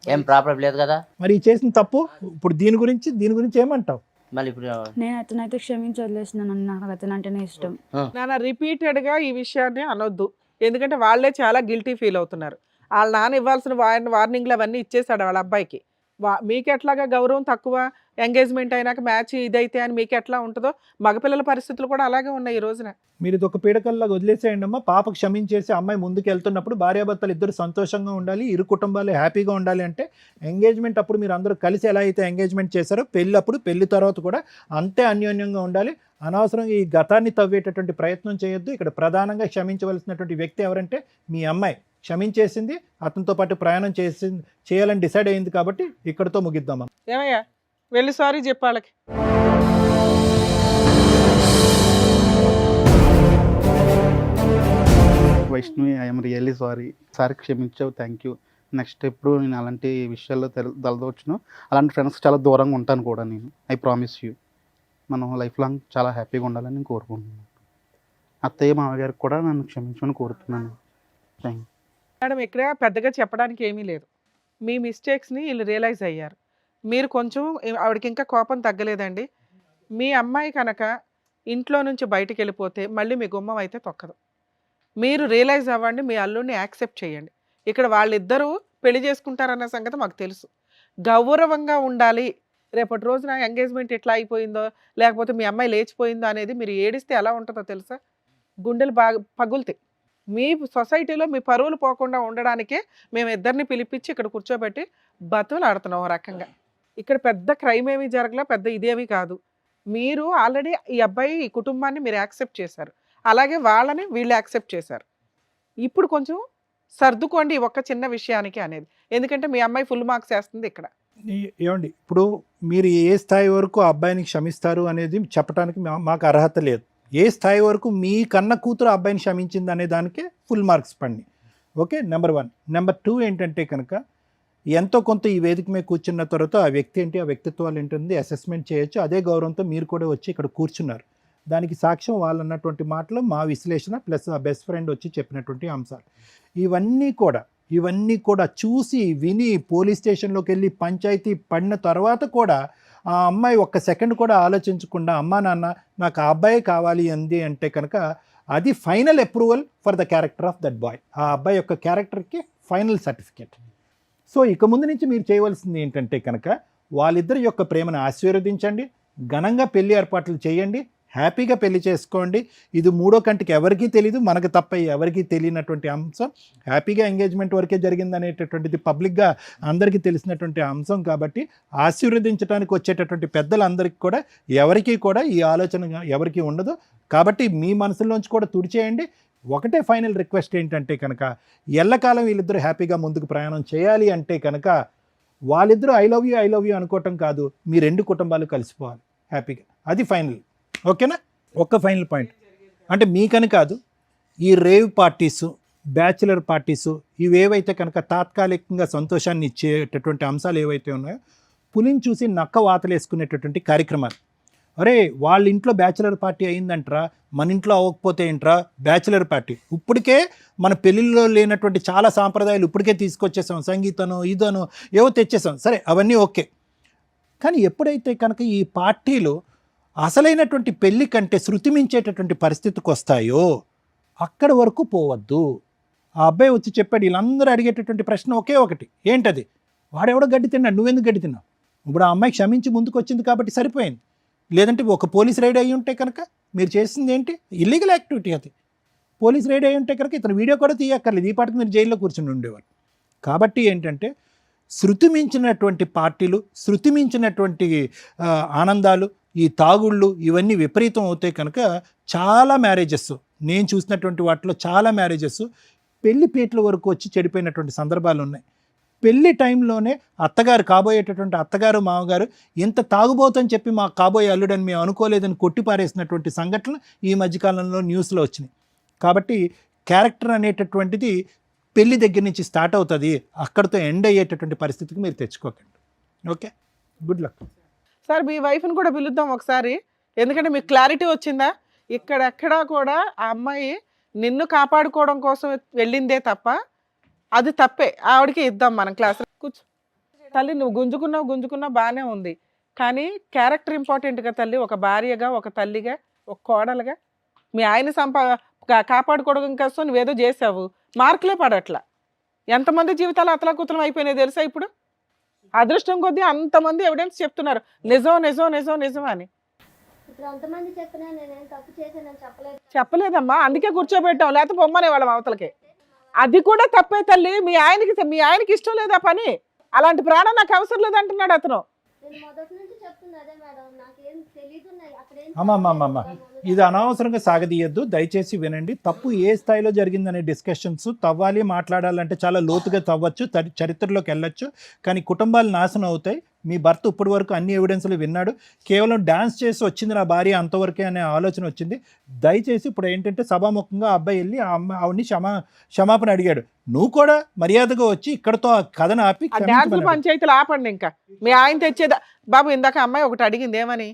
ఏం ప్రాబ్లం లేదు కదా. మరి చేసిన తప్పు ఇప్పుడు దీని గురించి ఏమంటావు? మళ్ళీ ఇప్పుడు నేను అతనైతే క్షమించి వదిలేస్తున్నాను. నాకు అతను అంటేనే ఇష్టం. నాన్న రిపీటెడ్గా ఈ విషయాన్ని అనొద్దు, ఎందుకంటే వాళ్ళే చాలా గిల్టీ ఫీల్ అవుతున్నారు. వాళ్ళ నాన్న ఇవ్వాల్సిన వార్నింగ్లు అవన్నీ ఇచ్చేసాడు వాళ్ళ అబ్బాయికి. మీకు ఎట్లాగా గౌరవం తక్కువ, ఎంగేజ్మెంట్ అయినాక మ్యాచ్ ఇదైతే అని మీకు ఎట్లా ఉంటుందో మగపిల్లల పరిస్థితులు కూడా అలాగే ఉన్నాయి ఈ రోజున. మీరు ఇది ఒక పీడకల్లాగా వదిలేసేయండి అమ్మా. పాపకు క్షమించేసి అమ్మాయి ముందుకు వెళ్తున్నప్పుడు భార్యాభర్తలు ఇద్దరు సంతోషంగా ఉండాలి, ఇరు కుటుంబాలు హ్యాపీగా ఉండాలి అంటే ఎంగేజ్మెంట్ అప్పుడు మీరు అందరూ కలిసి ఎలా అయితే ఎంగేజ్మెంట్ చేశారో పెళ్లి తర్వాత కూడా అంతే అన్యోన్యంగా ఉండాలి. అనవసరంగా ఈ గతాన్ని తవ్వేటటువంటి ప్రయత్నం చేయొద్దు. ఇక్కడ ప్రధానంగా క్షమించవలసినటువంటి వ్యక్తి ఎవరంటే మీ అమ్మాయి. క్షమించేసింది, అతనితో పాటు ప్రయాణం చేయాలని డిసైడ్ అయింది కాబట్టి ఇక్కడితో ముగిద్దామా. ఏమయ్యా వెళ్ళి సారీ చెప్పాళ్ళకి. Vaishnavi, I'm really sorry. Sir క్షమించావు, థ్యాంక్ యూ. నెక్స్ట్ ఎప్పుడు నేను అలాంటి విషయాల్లో దలదవచ్చును. అలాంటి ఫ్రెండ్స్ చాలా దూరంగా ఉంటాను కూడా నేను. I promise you. మనం లైఫ్ లాంగ్ చాలా హ్యాపీగా ఉండాలని నేను కోరుకుంటున్నాను. అత్తయ్య మామగారికి కూడా నన్ను క్షమించమని కోరుతున్నాను. Thank you. మేడం ఇక్కడ పెద్దగా చెప్పడానికి ఏమీ లేదు. మీ మిస్టేక్స్ని వీళ్ళు రియలైజ్ అయ్యారు. మీరు కొంచెం ఆవిడకి ఇంకా కోపం తగ్గలేదండి. మీ అమ్మాయి కనుక ఇంట్లో నుంచి బయటికి వెళ్ళిపోతే మళ్ళీ మీ గుమ్మం అయితే తొక్కదు. మీరు రియలైజ్ అవ్వండి, మీ అల్లుడిని యాక్సెప్ట్ చేయండి. ఇక్కడ వాళ్ళిద్దరూ పెళ్లి చేసుకుంటారన్న సంగతి మాకు తెలుసు. గౌరవంగా ఉండాలి. రేపటి రోజున ఎంగేజ్మెంట్ ఎట్లా అయిపోయిందో, లేకపోతే మీ అమ్మాయి లేచిపోయిందో అనేది మీరు ఏడిస్తే ఎలా ఉంటుందో తెలుసా? గుండెలు బాగా పగులుతాయి. మీ సొసైటీలో మీ పరువులు పోకుండా ఉండడానికే మేము ఇద్దరిని పిలిపించి ఇక్కడ కూర్చోబెట్టి బతులు ఆడుతున్నాం ఒక రకంగా. ఇక్కడ పెద్ద క్రైమ్ ఏమీ జరగలే, పెద్ద ఇదేమీ కాదు. మీరు ఆల్రెడీ ఈ అబ్బాయి ఈ కుటుంబాన్ని మీరు యాక్సెప్ట్ చేశారు, అలాగే వాళ్ళని వీళ్ళు యాక్సెప్ట్ చేశారు. ఇప్పుడు కొంచెం సర్దుకోండి ఒక్క చిన్న విషయానికి అనేది, ఎందుకంటే మీ అమ్మాయి ఫుల్ మార్క్స్ వేస్తుంది ఇక్కడ. ఏమండి, ఇప్పుడు మీరు ఏ స్థాయి వరకు ఆ అబ్బాయిని క్షమిస్తారు అనేది చెప్పడానికి మాకు అర్హత లేదు. ఏ స్థాయి వరకు మీ కన్న కూతురు అబ్బాయిని క్షమించింది అనే దానికే ఫుల్ మార్క్స్ పండి. Okay, number 1. నెంబర్ 2 ఏంటంటే కనుక ఎంతో కొంత ఈ వేదిక మీద కూర్చున్న తర్వాత ఆ వ్యక్తి ఏంటి, ఆ వ్యక్తిత్వాలు ఏంటుంది అసెస్మెంట్ చేయొచ్చు. అదే గౌరవంతో మీరు కూడా వచ్చి ఇక్కడ కూర్చున్నారు. దానికి సాక్ష్యం వాళ్ళు అన్నటువంటి మాటలు, మా విశ్లేషణ ప్లస్ ఆ బెస్ట్ ఫ్రెండ్ వచ్చి చెప్పినటువంటి అంశాలు. ఇవన్నీ కూడా చూసి విని పోలీస్ స్టేషన్లోకి వెళ్ళి పంచాయతీ పడిన తర్వాత కూడా ఆ అమ్మాయి ఒక్క సెకండ్ కూడా ఆలోచించకుండా అమ్మా నాన్న నాకు ఆ అబ్బాయి కావాలి అంది అంటే కనుక అది final approval for the character of that boy. ఆ అబ్బాయి యొక్క క్యారెక్టర్కి ఫైనల్ సర్టిఫికేట్. సో ఇక ముందు నుంచి మీరు చేయవలసింది ఏంటంటే కనుక వాళ్ళిద్దరి యొక్క ప్రేమను ఆశీర్వదించండి, ఘనంగా పెళ్లి ఏర్పాట్లు చేయండి, హ్యాపీగా పెళ్లి చేసుకోండి. ఇది మూడో కంటికి ఎవరికీ తెలీదు, మనకు తప్ప ఎవరికీ తెలియనటువంటి అంశం. హ్యాపీగా ఎంగేజ్మెంట్ వరకే జరిగింది అనేటటువంటిది పబ్లిక్గా అందరికీ తెలిసినటువంటి అంశం. కాబట్టి ఆశీర్వదించడానికి వచ్చేటటువంటి పెద్దలందరికీ కూడా ఎవరికీ కూడా ఈ ఆలోచన ఎవరికీ ఉండదు. కాబట్టి మీ మనసులోంచి కూడా తుడిచేయండి. ఒకటే ఫైనల్ రిక్వెస్ట్ ఏంటంటే కనుక ఎల్లకాలం వీళ్ళిద్దరూ హ్యాపీగా ముందుకు ప్రయాణం చేయాలి అంటే కనుక వాళ్ళిద్దరూ ఐ లవ్ యూ అనుకోవటం కాదు, మీ 2 కుటుంబాలు కలిసిపోవాలి హ్యాపీగా. అది ఫైనల్. ఓకేనా? ఒక్క ఫైనల్ పాయింట్ అంటే మీకని కాదు, ఈ రేవ్ పార్టీసు, బ్యాచులర్ పార్టీసు ఇవేవైతే కనుక తాత్కాలికంగా సంతోషాన్ని ఇచ్చేటటువంటి అంశాలు ఏవైతే ఉన్నాయో, పులిని చూసి నక్క వాతలేసుకునేటటువంటి కార్యక్రమాలు. అరే వాళ్ళ ఇంట్లో బ్యాచులర్ పార్టీ అయిందంటరా, మన ఇంట్లో అవ్వకపోతే ఏంట్రా బ్యాచులర్ పార్టీ. ఇప్పటికే మన పెళ్ళిళ్ళలో లేనటువంటి చాలా సాంప్రదాయాలు ఇప్పటికే తీసుకొచ్చేసాం, సంగీతను ఇదను ఏవో తెచ్చేసాం. సరే అవన్నీ ఓకే, కానీ ఎప్పుడైతే కనుక ఈ పార్టీలు అసలైనటువంటి పెళ్లి కంటే శృతి మించేటటువంటి పరిస్థితికి వస్తాయో అక్కడ వరకు పోవద్దు. ఆ అబ్బాయి వచ్చి చెప్పాడు, వీళ్ళందరూ అడిగేటటువంటి ప్రశ్న ఒకే ఒకటి, ఏంటది? వాడెవడో గడ్డి తిన్నాడు, నువ్వెందుకు గడ్డి తిన్నావు? ఇప్పుడు ఆ అమ్మాయి క్షమించి ముందుకు వచ్చింది కాబట్టి సరిపోయింది. లేదంటే ఒక పోలీస్ రైడ్ అయ్యి ఉంటే కనుక మీరు చేసింది ఏంటి? Illegal activity. అది పోలీస్ రైడ్ అయ్యి ఉంటే కనుక ఇతను వీడియో కూడా తీయక్కర్లేదు, ఈ పాటికి మీరు జైల్లో కూర్చుని ఉండేవారు. కాబట్టి ఏంటంటే శృతి మించినటువంటి పార్టీలు, శృతి మించినటువంటి ఆనందాలు, ఈ తాగుళ్ళు ఇవన్నీ విపరీతం అవుతాయి కనుక చాలా మ్యారేజెస్ నేను చూసినటువంటి వాటిలో చాలా మ్యారేజెస్ పెళ్లి పీటల వరకు వచ్చి చెడిపోయినటువంటి సందర్భాలు ఉన్నాయి. పెళ్లి టైంలోనే అత్తగారు, కాబోయేటటువంటి అత్తగారు మామగారు ఇంత తాగుబోతని చెప్పి మా కాబోయే అల్లుడని మేము అనుకోలేదని కొట్టిపారేసినటువంటి సంఘటనలు ఈ మధ్యకాలంలో న్యూస్లో వచ్చినాయి. కాబట్టి క్యారెక్టర్ అనేటటువంటిది పెళ్లి దగ్గర నుంచి స్టార్ట్ అవుతుంది, అక్కడితో ఎండ్ అయ్యేటటువంటి పరిస్థితికి మీరు తెచ్చుకోకండి. Okay, good luck. సార్ మీ వైఫ్ని కూడా పిలుద్దాం ఒకసారి, ఎందుకంటే మీకు క్లారిటీ వచ్చిందా? ఇక్కడెక్కడా కూడా ఆ అమ్మాయి నిన్ను కాపాడుకోవడం కోసం వెళ్ళిందే తప్ప అది తప్పే. ఆవిడకి ఇద్దాం మనం క్లాస్. కూర్చో తల్లి, నువ్వు గుంజుకున్నావు బాగానే ఉంది, కానీ క్యారెక్టర్ ఇంపార్టెంట్గా తల్లి. ఒక భార్యగా, ఒక తల్లిగా, ఒక కోడలుగా మీ ఆయన కాపాడుకోవడం కోసం నువ్వేదో చేసావు, మార్కులే పడట్లా. ఎంతమంది జీవితాలు అతలాకుతలం అయిపోయినాయి తెలుసా? ఇప్పుడు అదృష్టం కొద్దీ అంతమంది ఎవిడెన్స్ చెప్తున్నారు నిజం అని. ఇప్పుడు అంతమంది చెప్పినా నేనేం తప్పు చేశానని చెప్పలేదమ్మా, అందుకే కూర్చోబెట్టాం, లేకపోతే పొమ్మనే వాళ్ళం అవతలకి. అది కూడా తప్పే తల్లి. మీ ఆయనకి ఇష్టం లేదా పని? అలాంటి ప్రాణం నాకు అవసరం లేదంటున్నాడు అతను. అమ్మమ్మమ్మ, ఇది అనవసరంగా సాగదీయద్దు, దయచేసి వినండి. తప్పు ఏ స్థాయిలో జరిగిందనే డిస్కషన్స్ తవ్వాలి, మాట్లాడాలంటే చాలా లోతుగా తవ్వచ్చు, చరిత్రలోకి వెళ్ళొచ్చు, కానీ కుటుంబాలు నాశనం అవుతాయి. మీ భర్త ఇప్పటి వరకు అన్ని ఎవిడెన్స్లు విన్నాడు, కేవలం డాన్స్ చేసి వచ్చింది నా భార్య అంతవరకే అనే ఆలోచన వచ్చింది. దయచేసి ఇప్పుడు ఏంటంటే సభాముఖంగా ఆ అబ్బాయి వెళ్ళి ఆవిడ్ని క్షమాపణ అడిగాడు. నువ్వు కూడా మర్యాదగా వచ్చి ఇక్కడతో ఆ కథను ఆపి ఆ డాన్స్ పంచాయతీలు ఆపండి. ఇంకా మీ ఆయన తెచ్చేదా బాబు? ఇందాక అమ్మాయి ఒకటి అడిగింది ఏమని,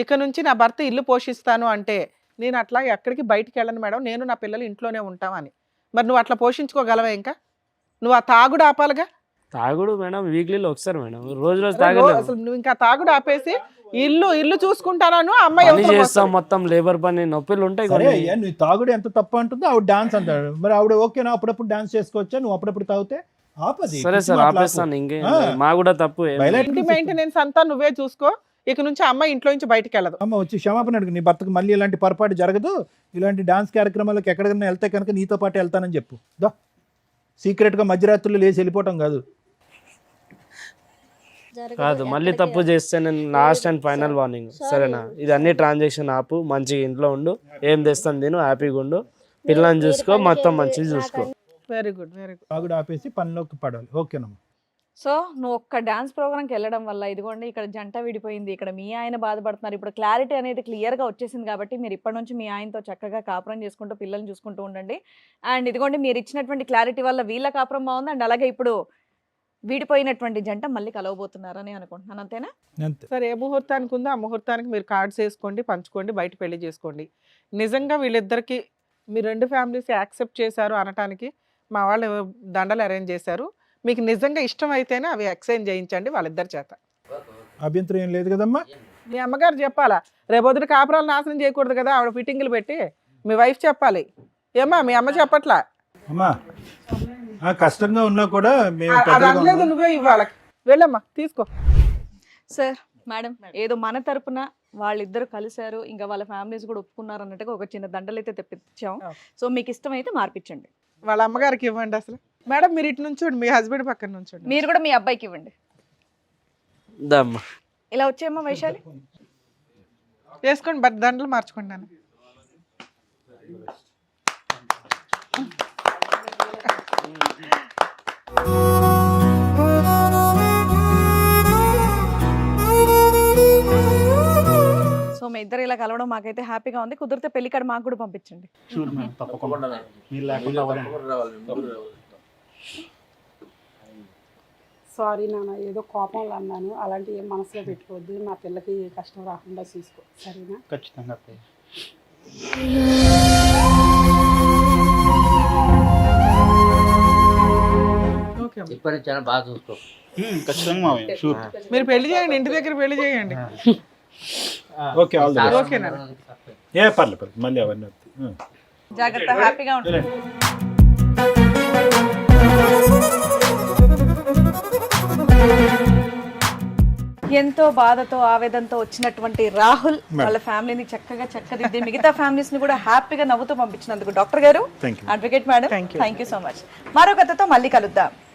ఇక నుంచి నా భర్త ఇల్లు పోషిస్తాను అంటే నేను అట్లా ఎక్కడికి బయటికి వెళ్ళను మేడం, నేను నా పిల్లలు ఇంట్లోనే ఉంటామని. మరి నువ్వు అట్లా పోషించుకోగలవా? ఇంకా నువ్వు ఆ తాగుడు ఆపాలిగా. తాగుడు మేడం వీక్లీలో ఒకసారి మేడం, రోజు అసలు నువ్వు ఇంకా తాగుడు ఆపేసి ఇల్లు చూసుకుంటాను పని అమ్మాయి చేస్తాం, మొత్తం లేబర్ పని నొప్పిలు ఉంటాయి. సరే అయ్యా, నువ్వు తాగుడు ఎంత తప్పు అంటుందో ఆవిడ డాన్స్ అంటాడు. మరి ఆవిడ ఓకేనా అప్పుడప్పుడు డాన్స్ చేసుకోవచ్చా? నువ్వు అప్పుడప్పుడు తాగితే ఆపది. సరే సార్ ఆపేస్తాను, ఇంకేం మా కూడా తప్పు. ఇంటి మెయింటెనెన్స్ అంతా నువ్వే చూసుకో, ఇక నుంచి అమ్మాయి ఇంట్లో నుంచి బయటకు వెళ్ళదు. అమ్మ వచ్చి క్షమాపణ అడుగు, నీ భర్తకు మళ్ళీ ఇలాంటి పొరపాటు జరగదు, ఇలాంటి డాన్స్ కార్యక్రమాలకు ఎక్కడికైనా వెళ్తే కనుక నీతో పాటు వెళ్తానని చెప్పు. దా సీక్రెట్గా మధ్యరాత్రులు లేచి వెళ్ళిపోవటం కాదు. కాదు, మళ్ళీ తప్పు చేస్తే నేను లాస్ట్ అండ్ ఫైనల్ వార్నింగ్, సరేనా? ఇది అన్ని ట్రాన్సాక్షన్ ఆపు, మంచిగా ఇంట్లో ఉండు, ఏం తెస్తాను నేను, హ్యాపీగా ఉండు, పిల్లల్ని చూసుకో, మొత్తం మంచిగా చూసుకో. Very good, very good. తాగుడు ఆపేసి పనిలోకి పడాలి. ఓకేనమ్మా. సో నువ్వు ఒక్క డాన్స్ ప్రోగ్రామ్కి వెళ్ళడం వల్ల ఇదిగోండి ఇక్కడ జంట విడిపోయింది, ఇక్కడ మీ ఆయన బాధపడుతున్నారు. ఇప్పుడు క్లారిటీ అనేది క్లియర్గా వచ్చేసింది కాబట్టి మీరు ఇప్పటి నుంచి మీ ఆయనతో చక్కగా కాపురం చేసుకుంటూ పిల్లల్ని చూసుకుంటూ ఉండండి. అండ్ ఇదిగోండి మీరు ఇచ్చినటువంటి క్లారిటీ వల్ల వీళ్ళ కాపురం బాగుంది, అండ్ అలాగే ఇప్పుడు విడిపోయినటువంటి జంట మళ్ళీ కలవబోతున్నారని అనుకుంటున్నాను. అంతేనా? సరే, ఏ ముహూర్తానికి ఉందో ఆ ముహూర్తానికి మీరు కార్డ్స్ వేసుకోండి, పంచుకోండి, బయట పెళ్లి చేసుకోండి. నిజంగా వీళ్ళిద్దరికి మీ రెండు ఫ్యామిలీస్ యాక్సెప్ట్ చేశారు అనటానికి మా వాళ్ళు దండలు అరేంజ్ చేశారు. మీకు నిజంగా ఇష్టం అయితేనే అవి ఎక్స్చేంజ్ చేయించండి వాళ్ళిద్దరి చేత. అభ్యంతరం ఏం లేదు కదమ్మా? మీ అమ్మగారు చెప్పాలా, రేపొద్దున కాపురాలు నాశనం చేయకూడదు కదా, ఆవిడ ఫిట్టింగ్లు పెట్టి మీ వైఫ్ చెప్పాలి. ఏమ్మా మీ అమ్మ చెప్పట్లా? అమ్మా కష్టంగా ఉన్నా కూడా మేము అది అనలేదు, నువ్వే ఇవ్వాలి. వెళ్ళమ్మా తీసుకో. సార్ మేడం, ఏదో మన తరపున వాళ్ళిద్దరు కలిశారు, ఇంకా వాళ్ళ ఫ్యామిలీస్ కూడా ఒప్పుకున్నారు అన్నట్టుగా ఒక చిన్న దండలు అయితే తెప్పించాం. సో మీకు ఇష్టమైతే మార్పించండి. వాళ్ళ అమ్మగారికి ఇవ్వండి. అసలు మేడం మీరు ఇటు నుంచి మీ హస్బెండ్ పక్కన నుంచి మీరు కూడా మీ అబ్బాయికి ఇవ్వండి. ఇలా వచ్చేయమ్మా వైశాలి, వేసుకోండి, బట్ దండలు మార్చుకోండి. సో మీ ఇద్దరు ఇలా కలవడం మాకైతే హ్యాపీగా ఉంది. కుదిరితే పెళ్లి కార్డు మాకు కూడా పంపించండి. సారీ నాన్న, ఏదో కోపంలో అన్నాను, అలాంటి ఏం మనసులో పెట్టుకోవద్దు, నా పిల్లకి కష్టం రాకుండా చూసుకో, సరేనా? ఖచ్చితంగా. ఇప్పటి నుంచి బాగా చూసుకో. ఖచ్చితంగా మీరు పెళ్లి చేయండి, ఇంటి దగ్గర పెళ్లి చేయండి. Okay, all the best. ఓకేనా? ఏ పర్లేదు, మళ్ళీ అవన్నీ జాగ్రత్త, హ్యాపీగా ఉంటుంది. ఎంతో బాధతో ఆవేదనతో వచ్చినటువంటి రాహుల్ వాళ్ళ ఫ్యామిలీని చక్కగా చక్కదిద్ది మిగతా ఫ్యామిలీస్ ని కూడా హ్యాపీగా నవ్వుతూ పంపించినందుకు డాక్టర్ గారు, advocate madam, thank you so much. మరో కథతో మళ్ళీ కలుద్దాం.